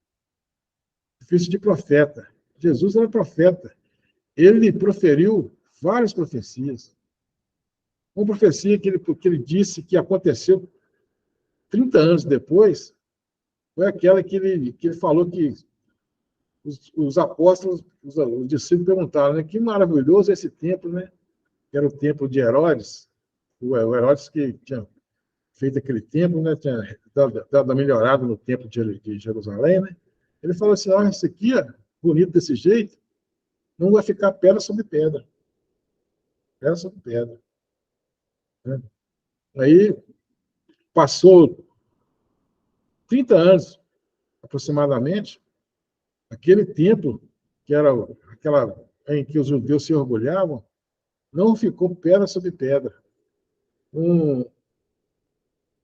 ofício de profeta. Jesus era profeta. Ele proferiu várias profecias. Uma profecia que ele disse que aconteceu 30 anos depois foi aquela que ele falou que os apóstolos, os discípulos perguntaram, né, que maravilhoso esse templo, né? Que era o templo de Herodes, o Herodes que tinha feito aquele templo, né? Tinha dado uma melhorada no templo de Jerusalém, né? Ele falou assim: isso aqui, bonito desse jeito, não vai ficar pedra sobre pedra. Pedra sobre pedra. Né? Aí passou 30 anos, aproximadamente, aquele templo, que era aquela em que os judeus se orgulhavam, não ficou pedra sobre pedra. Um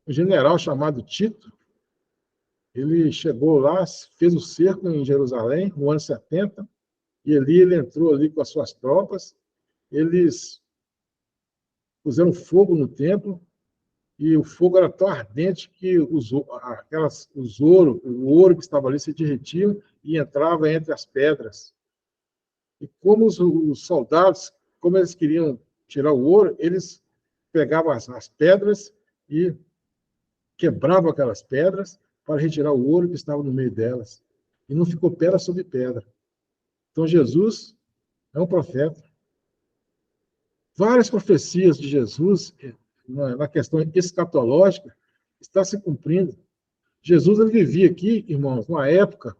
general chamado Tito, ele chegou lá, fez o cerco em Jerusalém, no ano 70, e ali ele entrou ali com as suas tropas, eles puseram fogo no templo, e o fogo era tão ardente que o ouro que estava ali se derretia e entrava entre as pedras. E como os soldados, como eles queriam tirar o ouro, eles pegavam as pedras e quebravam aquelas pedras para retirar o ouro que estava no meio delas. E não ficou pedra sobre pedra. Então, Jesus é um profeta. Várias profecias de Jesus, na questão escatológica, está se cumprindo. Jesus ele vivia aqui, irmãos, numa época,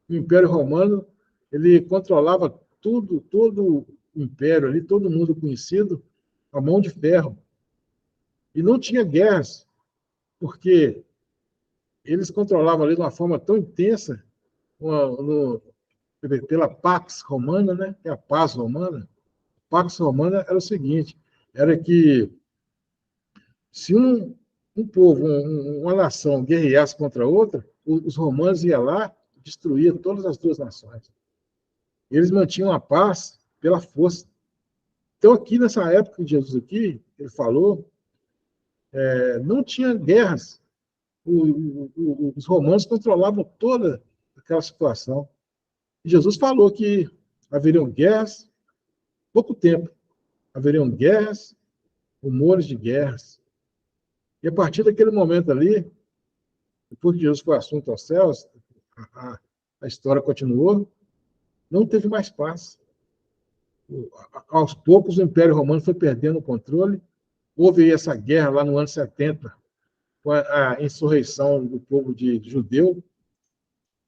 o Império Romano, ele controlava tudo, todo o império ali, todo mundo conhecido, a mão de ferro. E não tinha guerras, porque eles controlavam ali de uma forma tão intensa, pela Pax Romana, né? Que é a paz romana. A Pax Romana era o seguinte, era que se um povo, uma nação guerreasse contra outra, os romanos iam lá e destruíam todas as duas nações. Eles mantinham a paz pela força. Então, aqui nessa época de Jesus aqui, ele falou, não tinha guerras. Os romanos controlavam toda aquela situação. E Jesus falou que haveriam guerras, pouco tempo, haveriam guerras, rumores de guerras. E a partir daquele momento ali, depois que Jesus foi assunto aos céus, a história continuou, não teve mais paz. Aos poucos, o Império Romano foi perdendo o controle. Houve essa guerra lá no ano 70, com a insurreição do povo de judeu.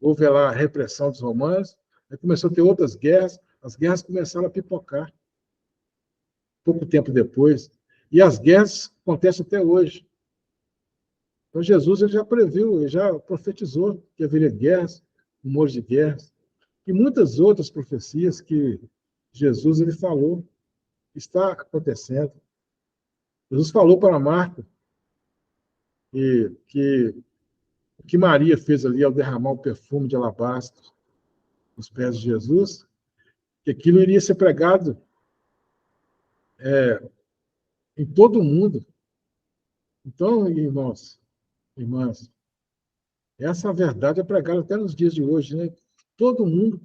Houve lá a repressão dos romanos. Aí começou a ter outras guerras. As guerras começaram a pipocar pouco tempo depois. E as guerras acontecem até hoje. Então, Jesus ele já previu, ele já profetizou que haveria guerras, rumores de guerras, e muitas outras profecias que Jesus ele falou, está acontecendo. Jesus falou para Marta que o que Maria fez ali ao derramar o perfume de alabastro nos pés de Jesus, que aquilo iria ser pregado em todo o mundo. Então, irmãos, irmãs, essa verdade é pregada até nos dias de hoje, né? Todo mundo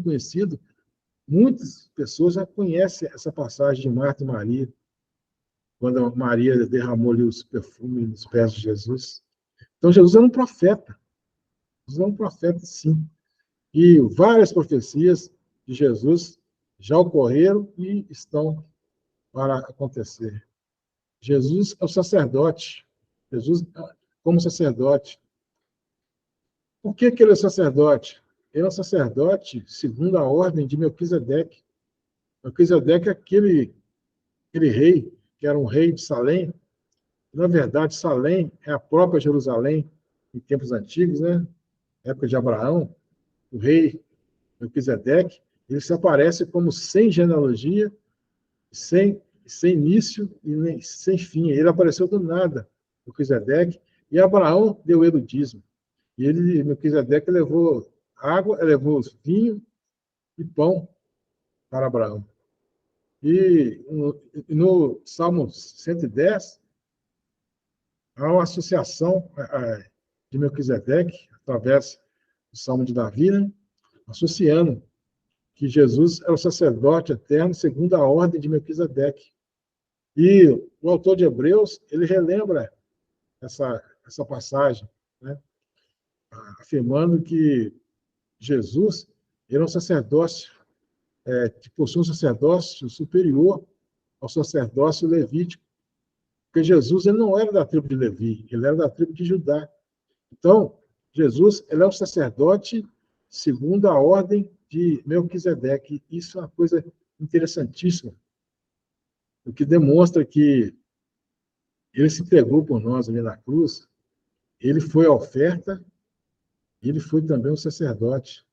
conhecido, muitas pessoas já conhecem essa passagem de Marta e Maria, quando Maria derramou ali os perfumes nos pés de Jesus. Então, Jesus era um profeta. Jesus era um profeta, sim. E várias profecias de Jesus já ocorreram e estão para acontecer. Jesus é o sacerdote. Jesus, como sacerdote. Por que ele é sacerdote? Ele é um sacerdote segundo a ordem de Melquisedeque. Melquisedeque é aquele rei, que era um rei de Salém. Na verdade, Salém é a própria Jerusalém, em tempos antigos, né? Época de Abraão, o rei Melquisedeque, ele se aparece como sem genealogia, sem início e nem, sem fim. Ele apareceu do nada, Melquisedeque, e Abraão deu ele o dízimo. E ele, Melquisedeque, levou água, levou vinho e pão para Abraão. E no Salmo 110, há uma associação de Melquisedeque, através do Salmo de Davi, né, associando que Jesus é o sacerdote eterno segundo a ordem de Melquisedeque. E o autor de Hebreus, ele relembra essa passagem, né, afirmando que Jesus era um sacerdócio, que possui um sacerdócio superior ao sacerdócio levítico, porque Jesus ele não era da tribo de Levi, ele era da tribo de Judá. Então, Jesus ele é um sacerdote segundo a ordem de Melquisedeque. Isso é uma coisa interessantíssima, o que demonstra que ele se entregou por nós ali na cruz, ele foi a oferta, ele foi também o sacerdote.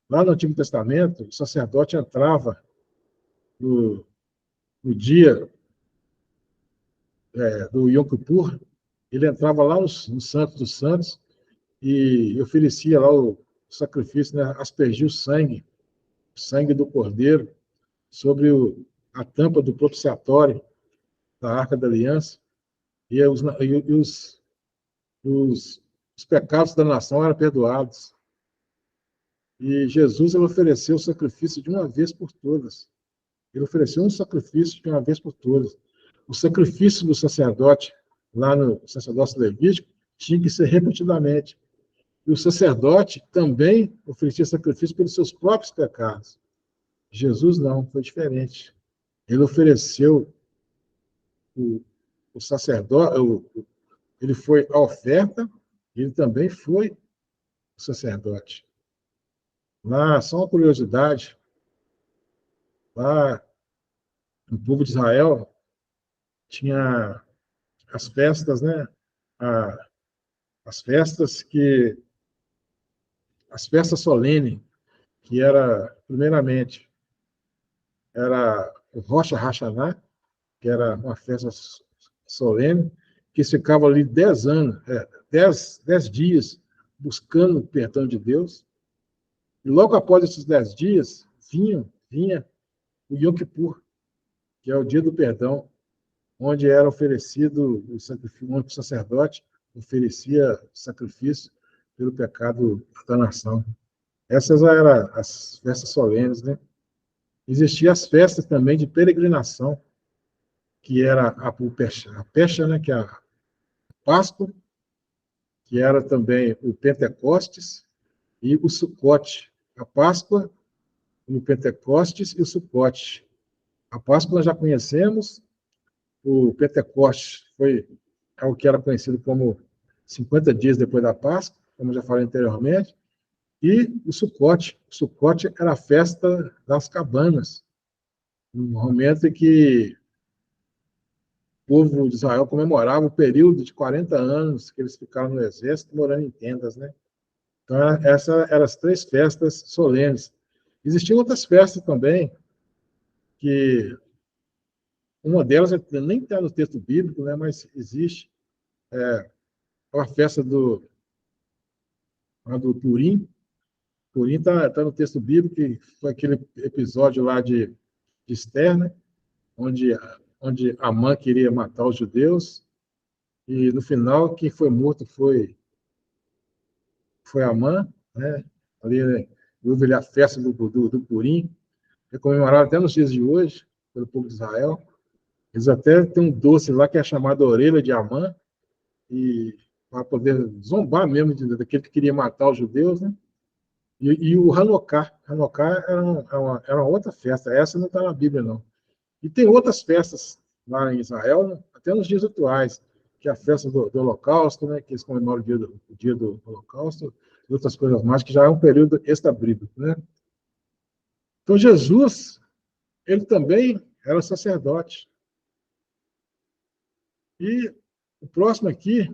Lá no Antigo Testamento, o sacerdote entrava no dia do Yom Kippur, ele entrava lá no Santo dos Santos e oferecia lá o sacrifício, né, aspergia o sangue do cordeiro, sobre a tampa do propiciatório da Arca da Aliança, e os pecados da nação eram perdoados. E Jesus ele ofereceu o sacrifício de uma vez por todas. Ele ofereceu um sacrifício de uma vez por todas. O sacrifício do sacerdote, lá no sacerdócio levítico, tinha que ser repetidamente. E o sacerdote também oferecia sacrifício pelos seus próprios pecados. Jesus não, foi diferente. Ele ofereceu o sacerdote, ele foi a oferta, ele também foi o sacerdote. Lá, só uma curiosidade, lá no povo de Israel tinha as festas, né? As festas as festas solenes, que era, primeiramente, era o Rosh Hashanah, que era uma festa solene, que ficava ali 10 anos, 10 dias buscando o perdão de Deus. E logo após esses 10 dias, vinha o Yom Kippur, que é o dia do perdão, onde era oferecido o sacrifício, onde o sacerdote oferecia sacrifício pelo pecado da nação. Essas eram as festas solenes, né? Existiam as festas também de peregrinação, que era a Pecha, né? Que é a Páscoa, que era também o Pentecostes e o Sucote. A Páscoa, o Pentecostes e o Sucote. A Páscoa nós já conhecemos, o Pentecostes é o que era conhecido como 50 dias depois da Páscoa, como já falei anteriormente, e o Sucote. O Sucote era a festa das cabanas, no momento em que o povo de Israel comemorava o período de 40 anos que eles ficaram no exército, morando em tendas, né? Então, essas eram as 3 festas solenes. Existiam outras festas também, que uma delas nem está no texto bíblico, né, mas existe, a festa do Purim. Purim está no texto bíblico, que foi aquele episódio lá de Esther, né, onde Amã queria matar os judeus, e no final quem foi morto foi Amã, né? Ali, né, houve ali a festa do Purim, é comemorada até nos dias de hoje, pelo povo de Israel. Eles até têm um doce lá que é chamado orelha de Amã, e para poder zombar mesmo daquele que queria matar os judeus, né? E o Hanukkah. Hanukkah era uma outra festa, essa não está na Bíblia, não. E tem outras festas lá em Israel, né? Até nos dias atuais, que é a festa do Holocausto, né? Que eles comemoram o dia do Holocausto, e outras coisas mais, que já é um período extra-bíblico, né? Então, Jesus, ele também era sacerdote. E o próximo aqui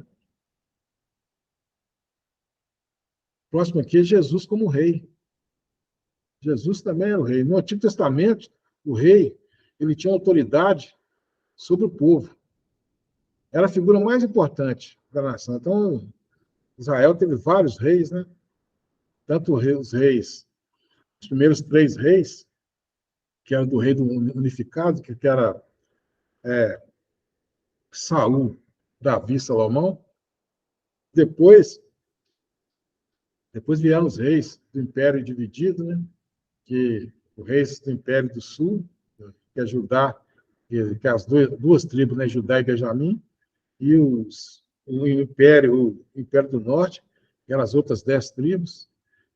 é Jesus como rei. Jesus também era o rei. No Antigo Testamento, o rei, ele tinha autoridade sobre o povo. Era a figura mais importante da nação. Então, Israel teve vários reis, né? Tanto os primeiros 3 reis, que eram do rei unificado, que era Saul, Davi, Salomão. Depois, depois vieram os reis do Império Dividido, né? Que o rei do Império do Sul, que é Judá, que é as duas tribos, né? Judá e Benjamim, e o Império do Norte, que eram as outras 10 tribos,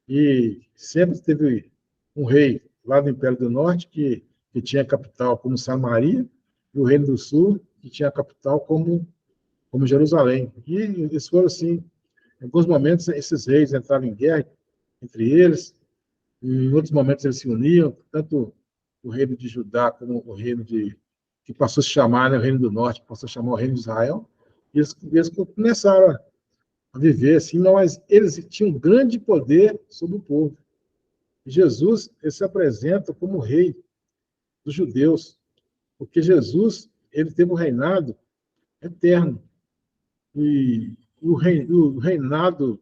e sempre teve um rei lá do Império do Norte que tinha capital como Samaria, e o Reino do Sul, que tinha capital como Jerusalém. E eles foram assim, em alguns momentos esses reis entravam em guerra entre eles, e em outros momentos eles se uniam, tanto o reino de Judá como o reino que passou a se chamar, né, o reino do norte, passou a chamar o reino de Israel, e eles começaram a viver assim, mas eles tinham um grande poder sobre o povo. E Jesus, ele se apresenta como rei dos judeus, porque Jesus, ele teve um reinado eterno. E o reinado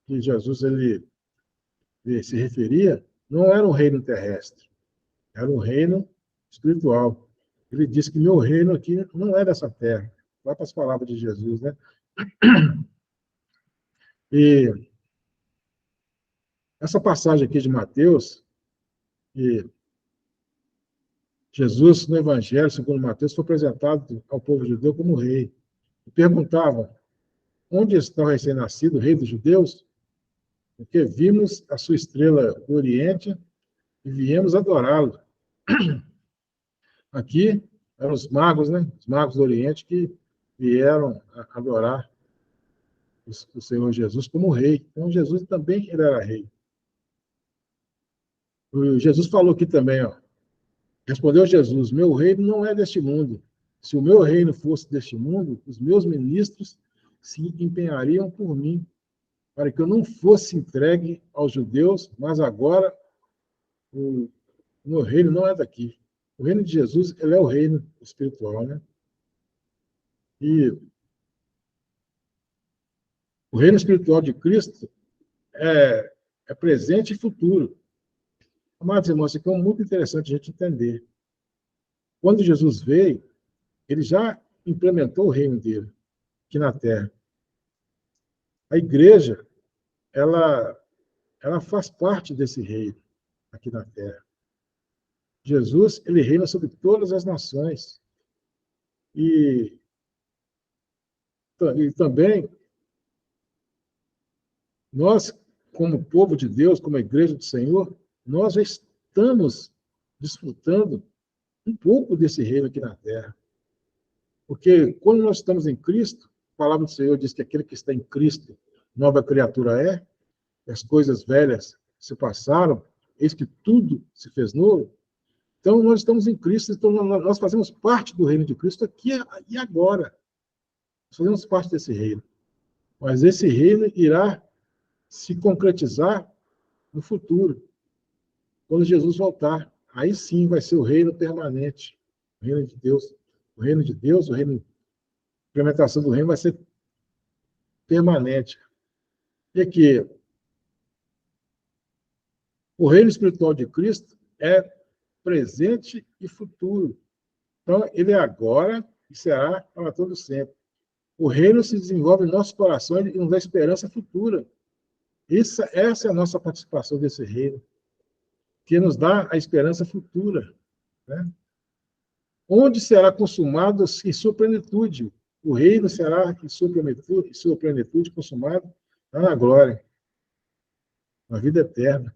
que Jesus ele se referia não era um reino terrestre, era um reino espiritual. Ele disse que meu reino aqui não é dessa terra. Vai para as palavras de Jesus, né? E essa passagem aqui de Mateus, que Jesus, no Evangelho, segundo Mateus, foi apresentado ao povo judeu como rei. E perguntavam, onde está o recém-nascido, rei dos judeus? Porque vimos a sua estrela do Oriente e viemos adorá-lo. Aqui eram os magos, né? Os magos do Oriente que vieram adorar o Senhor Jesus como rei. Então, Jesus também ele era rei. O Jesus falou aqui também, ó, respondeu Jesus, meu reino não é deste mundo. Se o meu reino fosse deste mundo, os meus ministros se empenhariam por mim, para que eu não fosse entregue aos judeus, mas agora o meu reino não é daqui. O reino de Jesus, ele é o reino espiritual, né? E o reino espiritual de Cristo é presente e futuro. Amados irmãos, isso aqui é muito interessante a gente entender. Quando Jesus veio, ele já implementou o reino dele aqui na Terra. A igreja, ela faz parte desse reino aqui na Terra. Jesus, ele reina sobre todas as nações. E, e também, nós, como povo de Deus, como a igreja do Senhor, nós já estamos desfrutando um pouco desse reino aqui na Terra. Porque quando nós estamos em Cristo, a palavra do Senhor diz que aquele que está em Cristo, nova criatura é, as coisas velhas se passaram, eis que tudo se fez novo. Então, nós estamos em Cristo, então nós fazemos parte do reino de Cristo aqui e agora. Nós fazemos parte desse reino. Mas esse reino irá se concretizar no futuro, quando Jesus voltar. Aí sim vai ser o reino permanente, o reino de Deus. O reino de Deus, a implementação do reino vai ser permanente. E aqui, o reino espiritual de Cristo é presente e futuro. Então, ele é agora e será para todo sempre. O reino se desenvolve em nossos corações e nos dá esperança futura. Essa é a nossa participação desse reino, que nos dá a esperança futura. Né? Onde será consumado em sua plenitude? O reino será em sua plenitude consumado na glória, na vida eterna.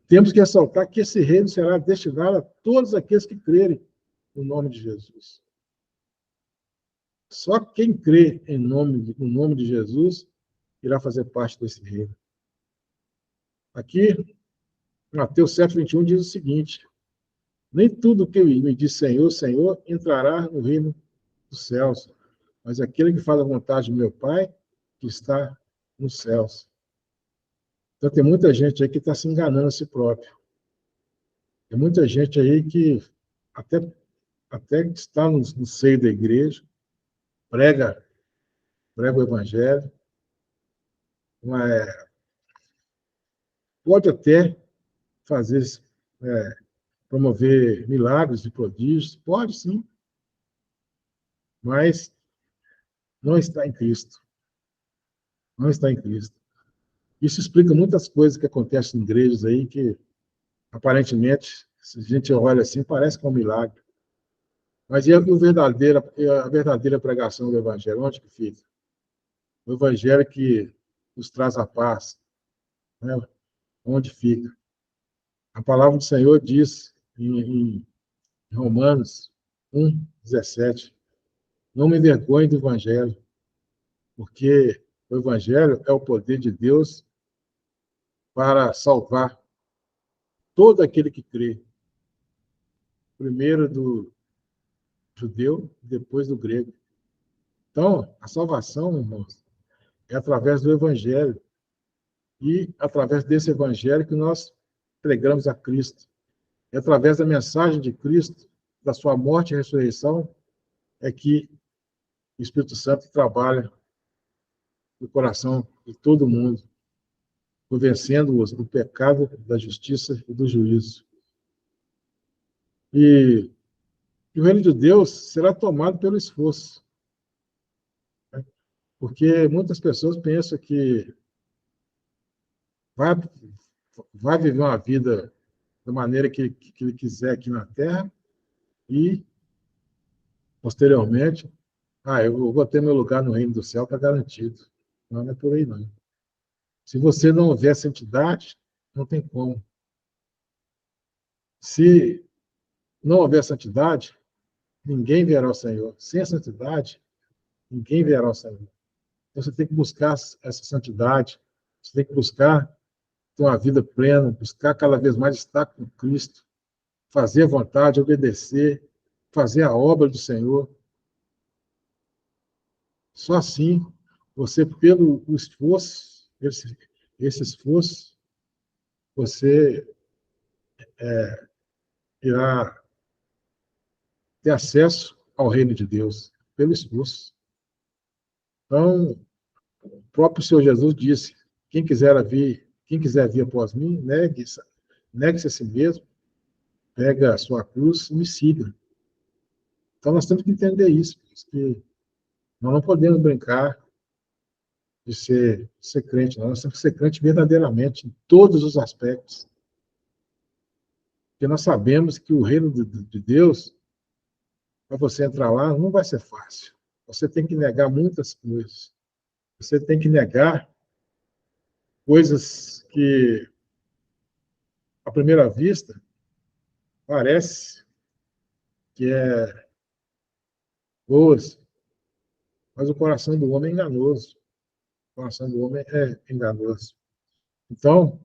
Temos que ressaltar que esse reino será destinado a todos aqueles que crerem no nome de Jesus. Só quem crê no nome de Jesus irá fazer parte desse reino. Aqui, Mateus 7:21 diz o seguinte: nem tudo que me diz Senhor, Senhor, entrará no reino dos céus, mas aquele que faz a vontade do meu Pai, que está nos céus. Então, tem muita gente aí que está se enganando a si próprio. Tem muita gente aí que até está no seio da igreja, prega o evangelho, mas pode até fazer, promover milagres e prodígios, pode sim, mas não está em Cristo. Não está em Cristo. Isso explica muitas coisas que acontecem em igrejas aí que, aparentemente, se a gente olha assim, parece que é um milagre. Mas e a verdadeira pregação do Evangelho? Onde que fica? O Evangelho que nos traz a paz. Né? Onde fica? A palavra do Senhor diz em Romanos 1:17, não me envergonhe do Evangelho, porque o Evangelho é o poder de Deus para salvar todo aquele que crê. Primeiro do judeu, depois do grego. Então, a salvação, irmãos, é através do Evangelho. E através desse Evangelho que nós pregamos a Cristo. É através da mensagem de Cristo, da sua morte e ressurreição, é que o Espírito Santo trabalha no coração de todo mundo, convencendo-os do pecado, da justiça e do juízo. E o reino de Deus será tomado pelo esforço. Né? Porque muitas pessoas pensam que vai, vai viver uma vida da maneira que ele quiser aqui na Terra e, posteriormente, eu vou ter meu lugar no reino do céu, está garantido. Não, não é por aí, não. Se você não houver santidade, não tem como. Se não houver santidade, ninguém verá o Senhor. Sem a santidade, ninguém verá o Senhor. Então, você tem que buscar essa santidade, você tem que buscar ter uma vida plena, buscar cada vez mais estar com Cristo, fazer a vontade, obedecer, fazer a obra do Senhor. Só assim, você, pelo esforço, esse esforço, você irá ter acesso ao reino de Deus, pelo esforço. Então, o próprio Senhor Jesus disse, quem quiser vir após mim, negue-se a si mesmo, pega a sua cruz e me siga. Então, nós temos que entender isso, que nós não podemos brincar de ser crente, não. Nós temos que ser crente verdadeiramente, em todos os aspectos. Porque nós sabemos que o reino de Deus, para você entrar lá, não vai ser fácil. Você tem que negar muitas coisas. Você tem que negar coisas que, à primeira vista, parece que é boas, mas o coração do homem é enganoso. O coração do homem é enganoso. Então,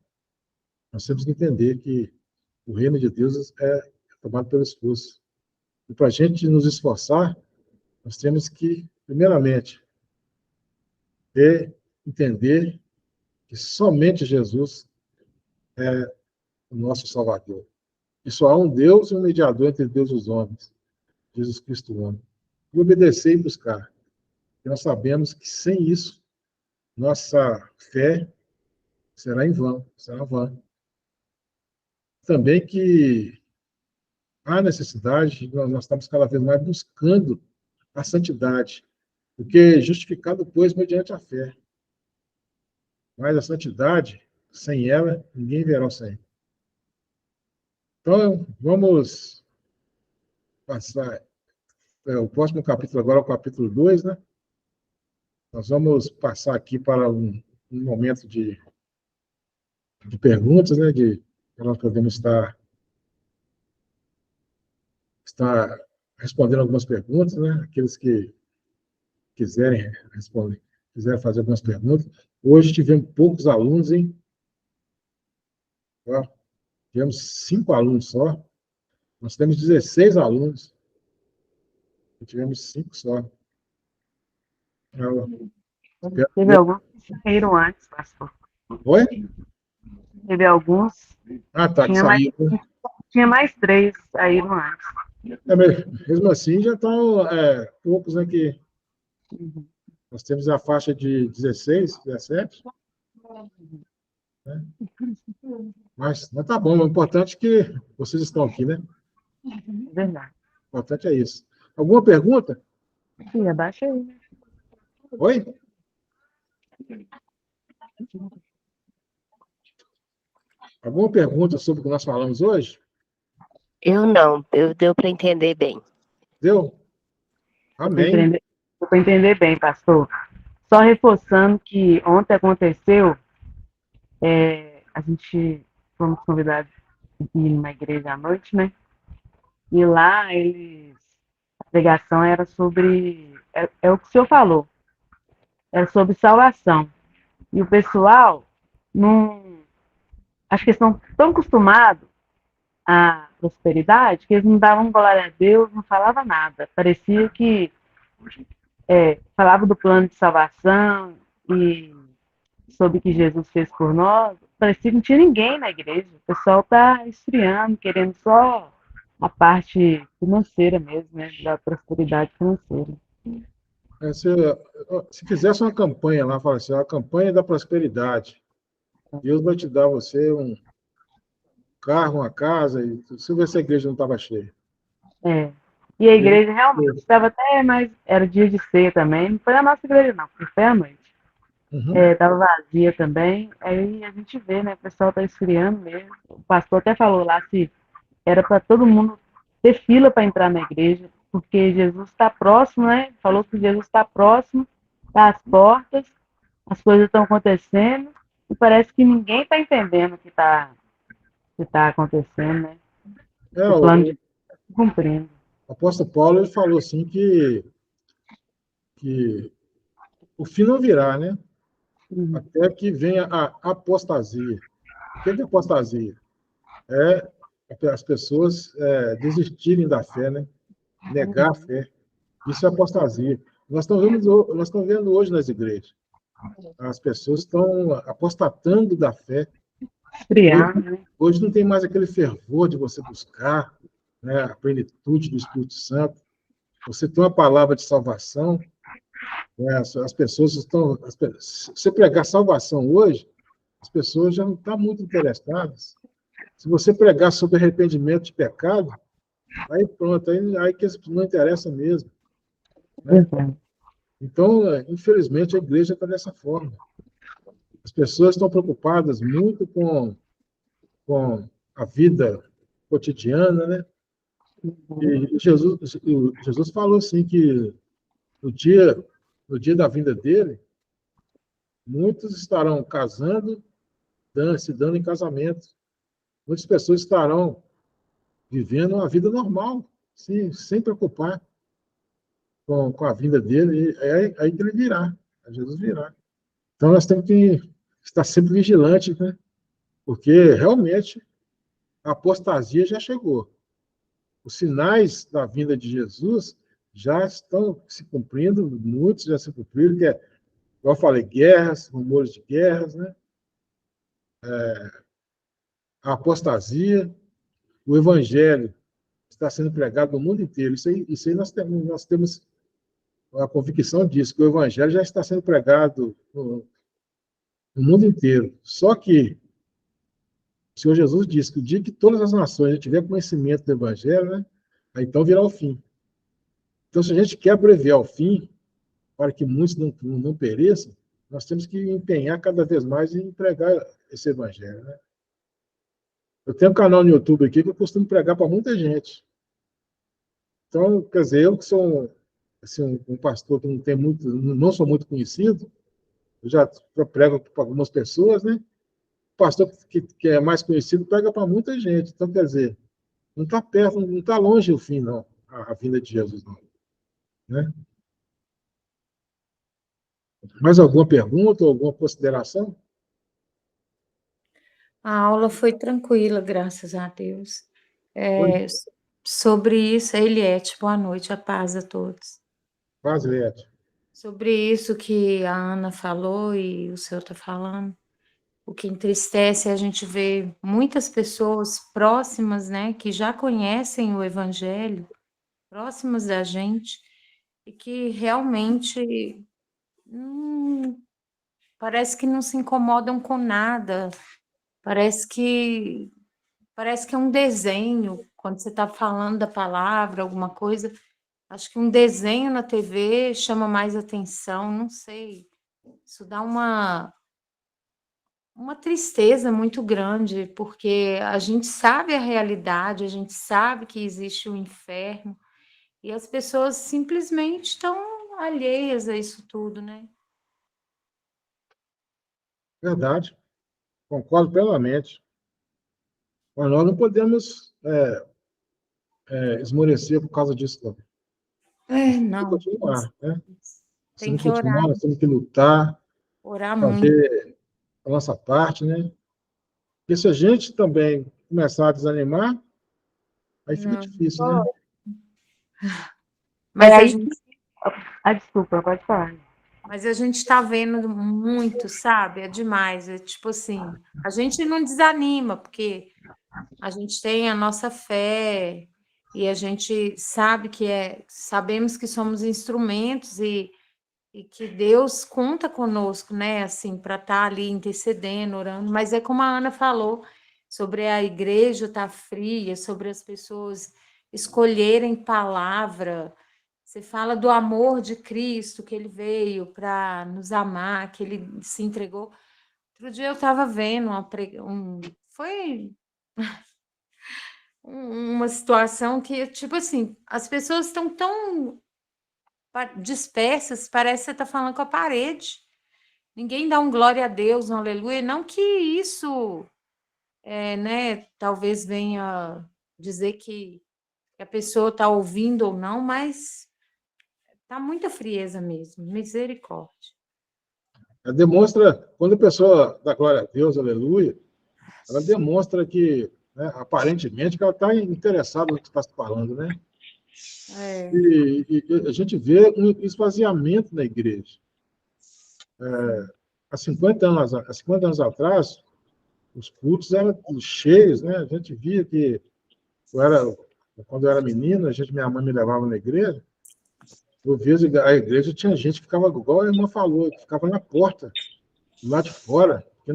nós temos que entender que o reino de Deus é tomado pelo esforço. E para a gente nos esforçar, nós temos que, primeiramente, entender que somente Jesus é o nosso Salvador. E só há um Deus e um mediador entre Deus e os homens, Jesus Cristo o homem. E obedecer e buscar. E nós sabemos que sem isso, nossa fé será em vão, será vã. Também que há necessidade, nós estamos cada vez mais buscando a santidade, porque justificado, pois, mediante a fé. Mas a santidade, sem ela, ninguém verá o Senhor. Então, vamos passar. O próximo capítulo agora é o capítulo 2, né? Nós vamos passar aqui para um momento de perguntas, né? Nós podemos estar respondendo algumas perguntas, né? Aqueles que quiserem responder, quiserem fazer algumas perguntas. Hoje tivemos poucos alunos, hein? Ó, tivemos 5 alunos só. Nós temos 16 alunos. E tivemos 5 só. Teve alguns que saíram antes, pastor. Oi? Teve alguns. Ah, tá, que saiu. Tinha mais 3 saíram antes. Mesmo assim, já estão poucos, né? Que nós temos a faixa de 16, 17. Né? Mas tá bom, o importante é que vocês estão aqui, né? Verdade. O importante é isso. Alguma pergunta? Sim, abaixa aí, né? Oi? Alguma pergunta sobre o que nós falamos hoje? Eu não, deu para entender bem. Deu? Amém. Deu para entender bem, pastor. Só reforçando que ontem aconteceu, a gente fomos convidados a ir numa igreja à noite, né? E lá a pregação era sobre, é o que o senhor falou, era sobre salvação. E o pessoal, não, acho que eles estão tão acostumados à prosperidade que eles não davam glória a Deus, não falavam nada. Parecia que falava do plano de salvação e sobre o que Jesus fez por nós. Parecia que não tinha ninguém na igreja. O pessoal está esfriando, querendo só a parte financeira mesmo, né? Da prosperidade financeira. Se fizesse uma campanha lá, fala assim, a campanha da prosperidade, Deus vai te dar você um carro, uma casa, e você vê se a igreja não estava cheia. E a igreja realmente estava até mais. Era dia de ceia também. Não foi a nossa igreja, não, foi à noite. Estava vazia também. Aí a gente vê, né? O pessoal está esfriando mesmo. O pastor até falou lá se era para todo mundo ter fila para entrar na igreja, porque Jesus está próximo, né? Falou que Jesus está próximo das portas, as coisas estão acontecendo e parece que ninguém está entendendo o que está acontecendo, né? O plano de Deus está cumprindo. O apóstolo Paulo ele falou assim que o fim não virá, né? Até que venha a apostasia. O que é apostasia? É as pessoas desistirem da fé, né? Negar a fé. Isso é apostasia. Nós estamos vendo hoje nas igrejas. As pessoas estão apostatando da fé. Hoje não tem mais aquele fervor de você buscar, né, a plenitude do Espírito Santo. Você tem uma palavra de salvação, né, as pessoas estão... Se você pregar salvação hoje, as pessoas já não estão muito interessadas. Se você pregar sobre arrependimento de pecado, aí pronto, aí que não interessa mesmo. Né? Então, infelizmente, a igreja está dessa forma. As pessoas estão preocupadas muito com a vida cotidiana, né? E Jesus falou assim que no dia, no dia da vinda dele, muitos estarão casando, se dando em casamento. Muitas pessoas estarão vivendo uma vida normal, sem preocupar com a vinda dele. E é aí que ele virá, Jesus virá. Então, nós temos que estar sempre vigilantes, né? Porque, realmente, a apostasia já chegou. Os sinais da vinda de Jesus já estão se cumprindo, muitos já se cumpriram, que é, igual eu falei, guerras, rumores de guerras, né? A apostasia, o evangelho está sendo pregado no mundo inteiro. Isso aí nós temos a convicção disso, que o evangelho já está sendo pregado no mundo inteiro. Só que o Senhor Jesus disse que o dia que todas as nações tiver conhecimento do evangelho, né, aí então virá o fim. Então, se a gente quer abreviar o fim, para que muitos não pereçam, nós temos que empenhar cada vez mais em pregar esse evangelho, né? Eu tenho um canal no YouTube aqui que eu costumo pregar para muita gente. Então, quer dizer, eu que sou assim, um pastor que não sou muito conhecido, eu já prego para algumas pessoas, né? O pastor que é mais conhecido prega para muita gente. Então, quer dizer, não está perto, não está longe o fim, não, a vinda de Jesus, não. Né? Mais alguma pergunta ou alguma consideração? A aula foi tranquila, graças a Deus. Oi, Sobre isso, Eliette, boa noite, a paz a todos. quase, Lete. Sobre isso que a Ana falou e o senhor está falando, o que entristece é a gente ver muitas pessoas próximas, né, que já conhecem o Evangelho, próximas da gente, e que realmente parece que não se incomodam com nada, parece que Parece que é um desenho, quando você está falando da palavra, alguma coisa. Acho que um desenho na TV chama mais atenção, não sei. Isso dá uma tristeza muito grande, porque a gente sabe a realidade, a gente sabe que existe o inferno, e as pessoas simplesmente estão alheias a isso tudo, né? Verdade, concordo plenamente. Mas nós não podemos esmorecer por causa disso, não. Tem que Não, continuar, né? Nós tem temos que que orar, continuar, nós temos que lutar, orar muito. fazer a nossa parte, né? Porque se a gente também começar a desanimar, aí fica Não. difícil, né? Mas a Aí gente desculpa, pode falar. Mas a gente está vendo muito, sabe? É demais. É tipo assim, a gente não desanima, porque a gente tem a nossa fé e a gente sabe sabemos que somos instrumentos e que Deus conta conosco, né? Assim, para estar ali intercedendo, orando. Mas é como a Ana falou, sobre a igreja estar fria, sobre as pessoas escolherem palavra. Você fala do amor de Cristo, que ele veio para nos amar, que ele se entregou. Outro dia eu estava vendo foi uma situação que, tipo assim, as pessoas estão tão dispersas, parece que você está falando com a parede. Ninguém dá um glória a Deus, um aleluia. Não que isso, né, talvez venha dizer que a pessoa está ouvindo ou não, mas tá muita frieza mesmo, misericórdia. Ela demonstra, quando a pessoa dá glória a Deus, aleluia, ela demonstra que, né, aparentemente, que ela está interessada no que está se falando, né? É, E a gente vê um esvaziamento na igreja. Há 50 anos atrás, os cultos eram cheios, né? A gente via que quando eu era menino, minha mãe me levava na igreja, eu via a igreja, tinha gente que ficava, igual a irmã falou, que ficava na porta, lá de fora, porque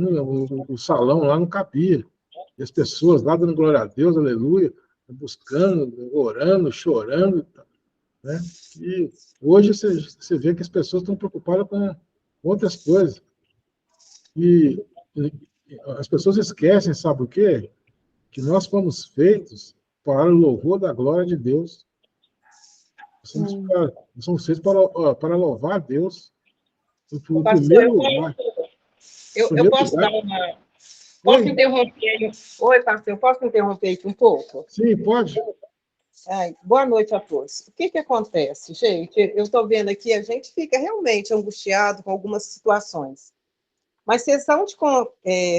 o salão lá não cabia. E as pessoas lá dando glória a Deus, aleluia, buscando, orando, chorando. né? E hoje você vê que as pessoas estão preocupadas com outras coisas. E as pessoas esquecem, sabe o quê? Que nós fomos feitos para o louvor da glória de Deus. Nós somos feitos para louvar a Deus. Em primeiro lugar. Eu posso dar uma... Posso interromper? Oi, pastor, eu posso interromper aqui um pouco? Sim, pode. Boa noite a todos. O que acontece, gente? Eu estou vendo aqui, a gente fica realmente angustiado com algumas situações. Mas vocês vão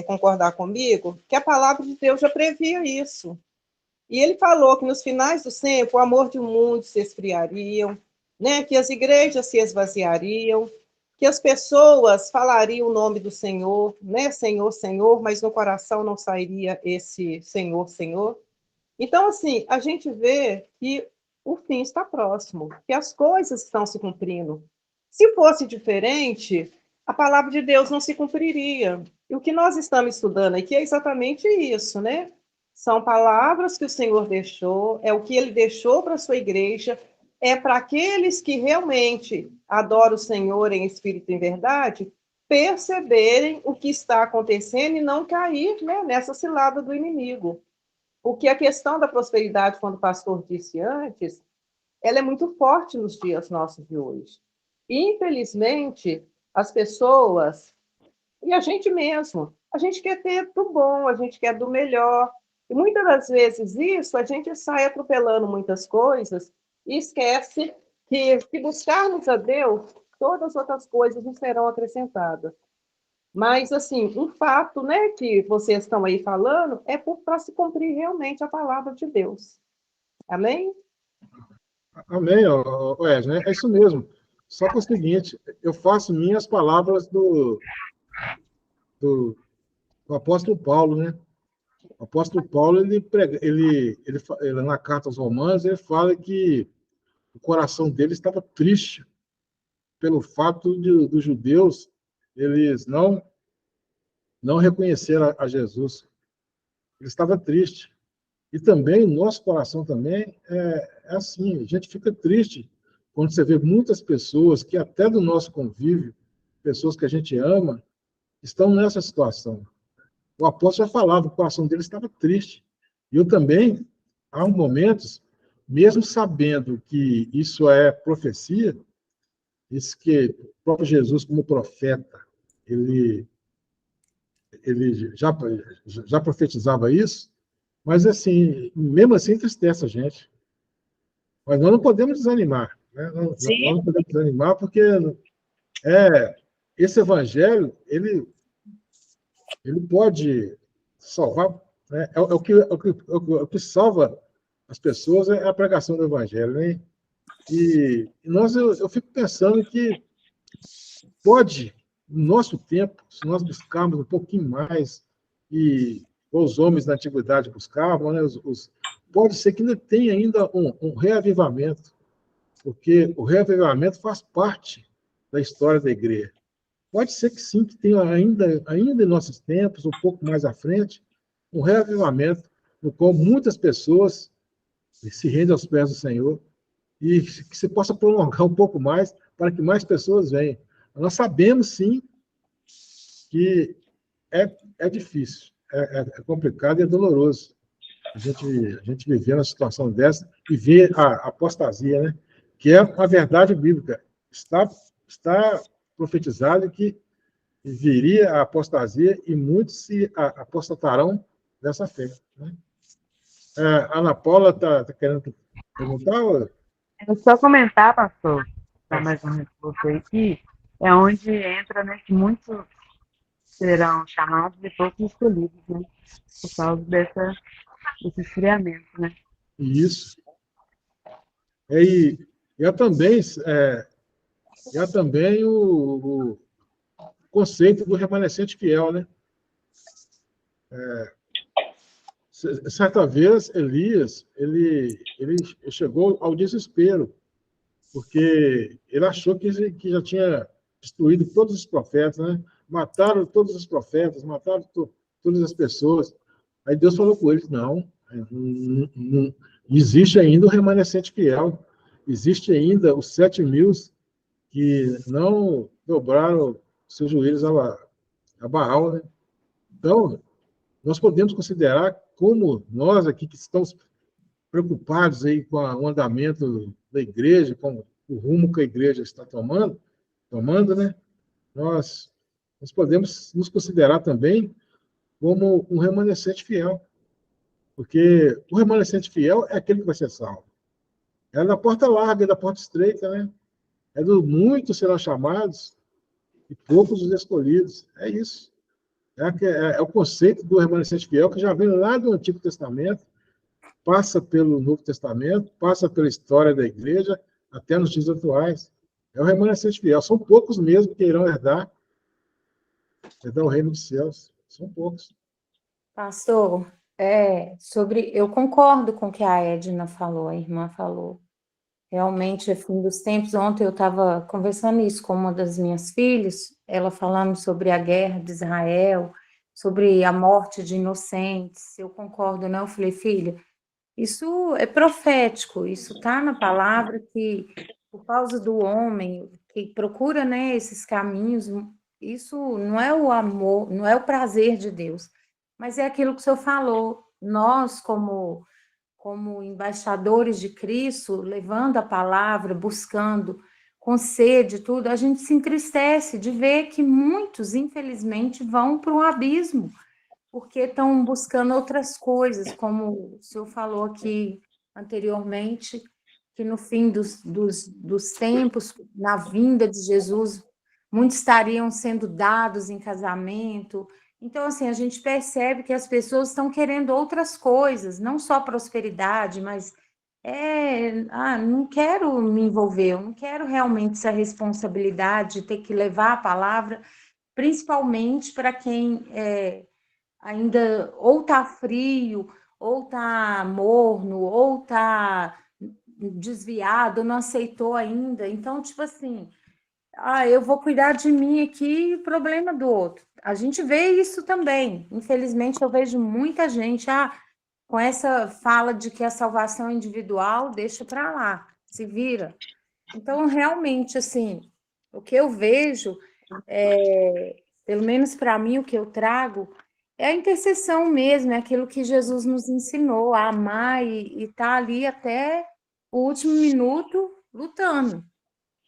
concordar comigo que a palavra de Deus já previa isso. E ele falou que nos finais do tempo o amor de muitos se esfriariam, né? Que as igrejas se esvaziariam, que as pessoas falariam o nome do Senhor, né? Senhor, Senhor, mas no coração não sairia esse Senhor, Senhor. Então, assim, a gente vê que o fim está próximo, que as coisas estão se cumprindo. Se fosse diferente, a palavra de Deus não se cumpriria. E o que nós estamos estudando aqui é exatamente isso, né? São palavras que o Senhor deixou, é o que ele deixou para a sua igreja, é para aqueles que realmente adoram o Senhor em espírito e em verdade, perceberem o que está acontecendo e não cair, né, nessa cilada do inimigo. Porque a questão da prosperidade, quando o pastor disse antes, ela é muito forte nos dias nossos de hoje. E, infelizmente, as pessoas, e a gente mesmo, a gente quer ter do bom, a gente quer do melhor. E muitas das vezes isso, a gente sai atropelando muitas coisas e esquece que, se buscarmos a Deus, todas as outras coisas nos serão acrescentadas. Mas, assim, um fato, né, que vocês estão aí falando é para se cumprir realmente a palavra de Deus. Amém? Amém, Wesley, é isso mesmo. Só que é o seguinte, eu faço minhas palavras do apóstolo Paulo, né? O apóstolo Paulo, ele na carta aos Romanos, ele fala que o coração dele estava triste pelo fato dos judeus eles não reconheceram a Jesus. Ele estava triste. E também o nosso coração também é assim, a gente fica triste quando você vê muitas pessoas que até do nosso convívio, pessoas que a gente ama, estão nessa situação. O apóstolo já falava, o coração dele estava triste. E eu também, há momentos, mesmo sabendo que isso é profecia, isso que o próprio Jesus, como profeta, ele já profetizava isso, mas, assim, mesmo assim, entristece a gente. Mas nós não podemos desanimar. Né? Nós não podemos desanimar porque esse evangelho, ele pode salvar. Né? O que salva as pessoas é a pregação do evangelho. Né? E eu fico pensando que pode, no nosso tempo, se nós buscarmos um pouquinho mais, e os homens da antiguidade buscavam, né? Pode ser que ainda tenha ainda um reavivamento, porque o reavivamento faz parte da história da igreja. Pode ser que sim, que tenha ainda em nossos tempos, um pouco mais à frente, um reavivamento no qual muitas pessoas se rendem aos pés do Senhor e que se possa prolongar um pouco mais para que mais pessoas venham. Nós sabemos, sim, que é difícil, é complicado e é doloroso a gente viver uma situação dessa e ver a apostasia, né? Que é uma verdade bíblica. Está profetizado que viria a apostasia e muitos se apostatarão dessa fé. Né? A Ana Paula está querendo perguntar? Ou... Eu só comentar, pastor, dar mais um reforço aí, que é onde entra, né, que muitos serão chamados e poucos escolhidos, né, por causa desse esfriamento, né. Isso. E há também o conceito do remanescente fiel, né? Certa vez, Elias, ele chegou ao desespero, porque ele achou que já tinha destruído todos os profetas, né? Mataram todos os profetas, mataram todas as pessoas. Aí Deus falou com ele, não existe ainda o remanescente fiel. existe ainda os 7.000 que não dobraram seus joelhos a Baal, né? Então, nós podemos considerar como nós aqui que estamos preocupados aí com o andamento da igreja, com o rumo que a igreja está tomando, né? Nós podemos nos considerar também como um remanescente fiel, porque o remanescente fiel é aquele que vai ser salvo. É da porta larga, é da porta estreita, né? É dos muitos serão chamados e poucos os escolhidos. É isso. É o conceito do remanescente fiel que já vem lá do Antigo Testamento, passa pelo Novo Testamento, passa pela história da igreja, até nos dias atuais. É o remanescente fiel. São poucos mesmo que irão herdar o reino dos céus. São poucos. Pastor, eu concordo com o que a Edna falou, a irmã falou. Realmente, é fim dos tempos. Ontem eu estava conversando isso com uma das minhas filhas, ela falando sobre a guerra de Israel, sobre a morte de inocentes. Eu concordo, não? Eu falei, filha, isso é profético, isso está na palavra que, por causa do homem que procura, né, esses caminhos, isso não é o amor, não é o prazer de Deus, mas é aquilo que o senhor falou. Nós, como embaixadores de Cristo, levando a palavra, buscando, com sede, tudo, a gente se entristece de ver que muitos, infelizmente, vão para o abismo, porque estão buscando outras coisas, como o senhor falou aqui anteriormente, que no fim dos tempos, na vinda de Jesus, muitos estariam sendo dados em casamento. Então, assim, a gente percebe que as pessoas estão querendo outras coisas, não só prosperidade, mas não quero me envolver, eu não quero realmente essa responsabilidade de ter que levar a palavra, principalmente para quem ainda ou está frio, ou está morno, ou está desviado, não aceitou ainda. Então, tipo assim, eu vou cuidar de mim aqui, problema do outro. A gente vê isso também. Infelizmente, eu vejo muita gente com essa fala de que a salvação é individual, deixa para lá, se vira. Então, realmente, assim, o que eu vejo, pelo menos para mim, o que eu trago, é a intercessão mesmo, é aquilo que Jesus nos ensinou, a amar e estar ali até o último minuto lutando.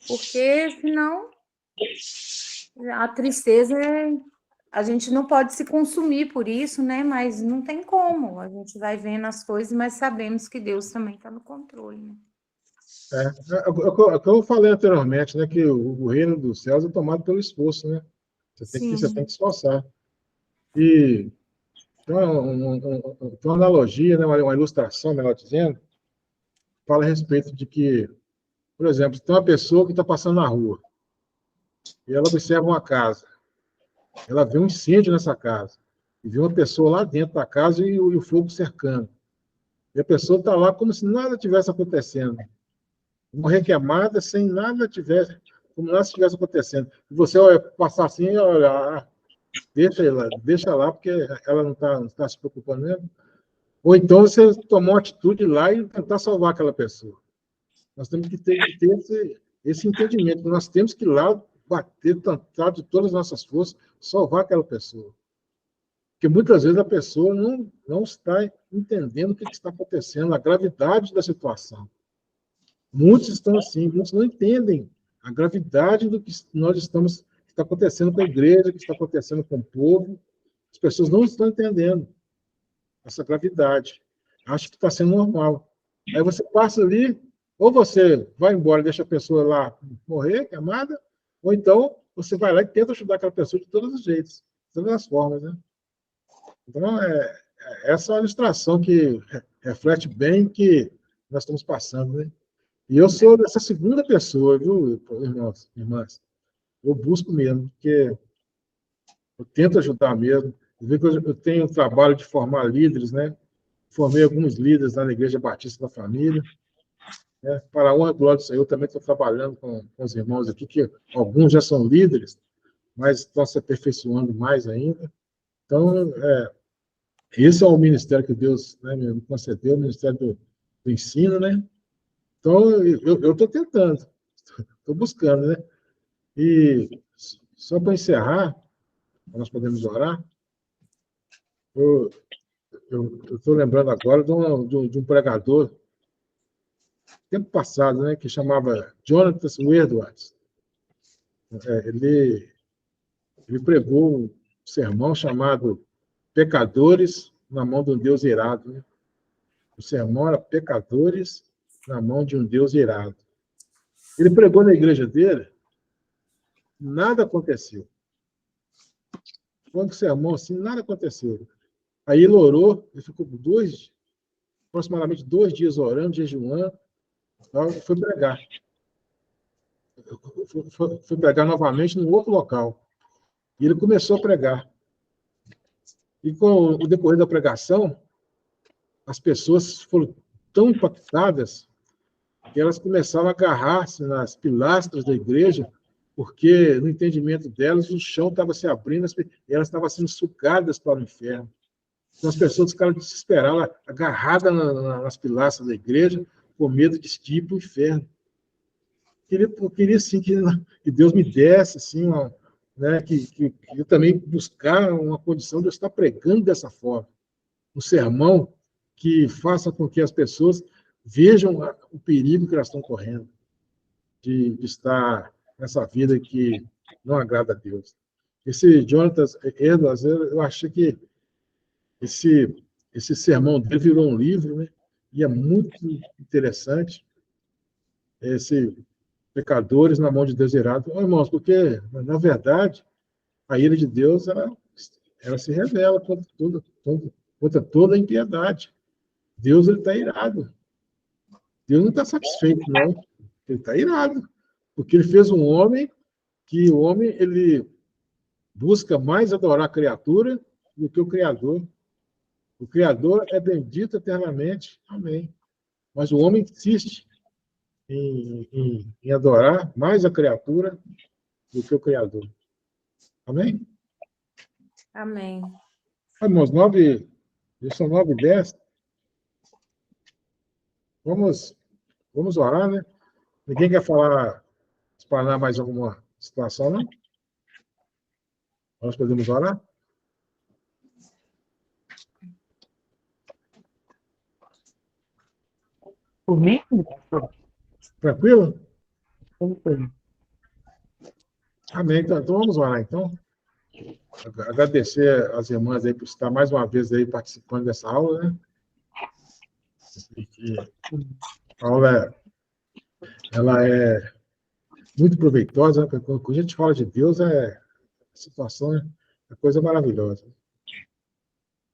Porque, senão, a tristeza a gente não pode se consumir por isso, né? Mas não tem como. A gente vai vendo as coisas, mas sabemos que Deus também está no controle, né? O que eu falei anteriormente, né? Que o reino dos céus é tomado pelo esforço, né? Você tem que esforçar. E tem uma analogia, né? Uma ilustração, melhor dizendo, fala a respeito de que, por exemplo, tem uma pessoa que está passando na rua e ela observa uma casa. Ela vê um incêndio nessa casa e vê uma pessoa lá dentro da casa e o fogo cercando. E a pessoa está lá como se nada tivesse acontecendo. Morrer queimada sem nada tivesse, como nada estivesse acontecendo. E você passar assim e olhar, deixa lá, porque ela não está se preocupando mesmo. Ou então você tomar uma atitude lá e tentar salvar aquela pessoa. Nós temos que ter esse entendimento. Nós temos que ir lá bater, tentar de todas as nossas forças, salvar aquela pessoa. Porque muitas vezes a pessoa não está entendendo o que está acontecendo, a gravidade da situação. Muitos estão assim, muitos não entendem a gravidade do que está acontecendo com a igreja, que está acontecendo com o povo. As pessoas não estão entendendo essa gravidade. Acho que está sendo normal. Aí você passa ali, ou você vai embora e deixa a pessoa lá morrer, queimada, ou então você vai lá e tenta ajudar aquela pessoa de todos os jeitos, de todas as formas, né? Então, essa é uma ilustração que reflete bem o que nós estamos passando, né? E eu sou dessa segunda pessoa, viu, irmãos, irmãs? Eu busco mesmo, porque eu tento ajudar mesmo. Eu tenho um trabalho de formar líderes, né? Formei alguns líderes na Igreja Batista da Família. Né? Para a honra e glória do Senhor, eu também estou trabalhando com os irmãos aqui, que alguns já são líderes, mas estão se aperfeiçoando mais ainda. Então, esse é o ministério que Deus, né, me concedeu, o ministério do ensino, né? Então, eu estou tentando, estou buscando, né? E só para encerrar, nós podemos orar, eu estou lembrando agora de um pregador, tempo passado, né, que chamava Jonathan Edwards. Ele pregou um sermão chamado Pecadores na mão de um Deus irado. Né? O sermão era Pecadores na mão de um Deus irado. Ele pregou na igreja dele, nada aconteceu. Foi um sermão assim, nada aconteceu. Aí ele orou, ele ficou aproximadamente 2 dias orando, jejuando, e foi pregar. Foi pregar novamente num outro local. E ele começou a pregar. E com o decorrer da pregação, as pessoas foram tão impactadas que elas começaram a agarrar-se nas pilastras da igreja, porque, no entendimento delas, o chão estava se abrindo e elas estavam sendo sugadas para o inferno. Então, as pessoas ficaram desesperadas, agarradas nas pilastras da igreja, com medo de ir para o inferno. Eu queria assim, que Deus me desse assim, né, que eu também buscar uma condição de eu estar pregando dessa forma. Um sermão que faça com que as pessoas vejam o perigo que elas estão correndo de estar nessa vida que não agrada a Deus. Esse Jonathan Edwards, eu achei que esse sermão dele virou um livro, né? E é muito interessante. Esse Pecadores na mão de Deus irado. Irmãos, porque, na verdade, a ira de Deus, ela se revela contra toda a impiedade. Deus está irado. Deus não está satisfeito, não. Ele está irado. Porque ele fez um homem que o homem ele busca mais adorar a criatura do que o Criador. O Criador é bendito eternamente. Amém. Mas o homem insiste em adorar mais a criatura do que o Criador. Amém? Amém. Irmãos, são 9h10. Vamos orar, né? Ninguém quer explanar mais alguma situação, não? Nós podemos orar? Por mim, pastor? Tranquilo? Tranquilo. Amém. Então vamos orar, então. Agradecer às irmãs aí por estar mais uma vez aí participando dessa aula, né? A aula ela é muito proveitosa, né? Quando a gente fala de Deus, a situação é coisa maravilhosa.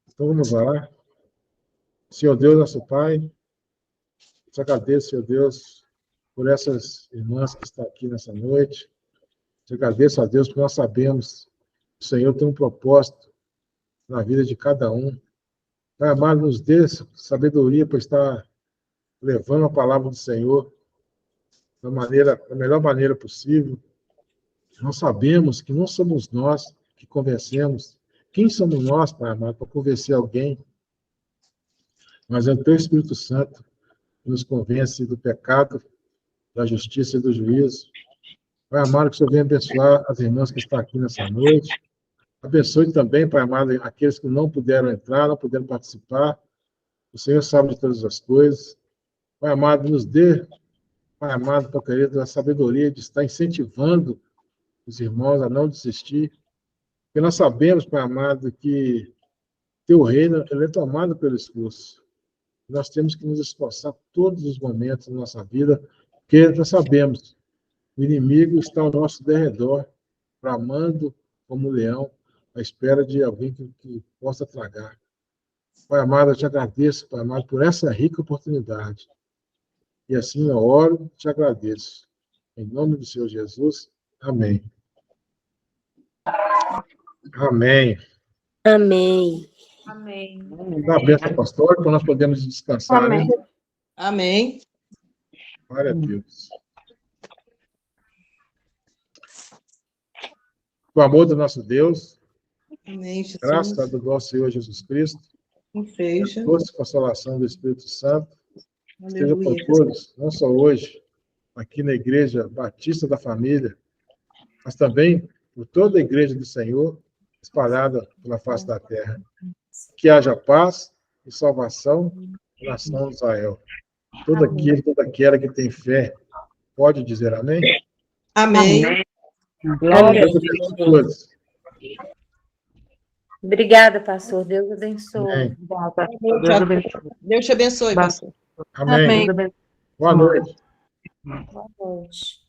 Então vamos orar. Senhor Deus, nosso Pai, te agradeço, Senhor Deus, por essas irmãs que estão aqui nessa noite. Te agradeço a Deus, porque nós sabemos que o Senhor tem um propósito na vida de cada um. Pai amado, nos dê sabedoria para estar levando a palavra do Senhor da melhor maneira possível. Nós sabemos que não somos nós que convencemos. Quem somos nós, Pai amado, para convencer alguém? Mas é o Teu Espírito Santo que nos convence do pecado, da justiça e do juízo. Pai amado, que o Senhor venha abençoar as irmãs que estão aqui nessa noite. Abençoe também, Pai amado, aqueles que não puderam entrar, não puderam participar. O Senhor sabe de todas as coisas. Pai amado, nos dê, Pai amado, Pai querido, a sabedoria de estar incentivando os irmãos a não desistir. Porque nós sabemos, Pai amado, que Teu reino ele é tomado pelo esforço. Nós temos que nos esforçar todos os momentos da nossa vida, porque nós sabemos o inimigo está ao nosso derredor, bramando como um leão, à espera de alguém que possa tragar. Pai amado, eu te agradeço, Pai amado, por essa rica oportunidade. E assim eu oro e te agradeço. Em nome do Senhor Jesus, amém. Amém. Amém. Amém. Dá a bênção apostólica, para nós podemos descansar, Amém. né? Amém. Glória a Deus. O amor do nosso Deus, Amém, Jesus. graça do nosso Senhor Jesus Cristo, Que seja. a doce consolação do Espírito Santo, esteja com Aleluia. todos, não só hoje, aqui na Igreja Batista da Família, mas também por toda a Igreja do Senhor, espalhada pela face da terra. Que haja paz e salvação na nação de Israel. Todo aquele, toda aquela que tem fé, pode dizer amém? Amém. Amém. Glória a Deus abençoe todos. Obrigada, pastor. Deus abençoe. Amém. Deus abençoe. Deus te abençoe, pastor. Amém. Deus abençoe. Boa noite. Boa noite.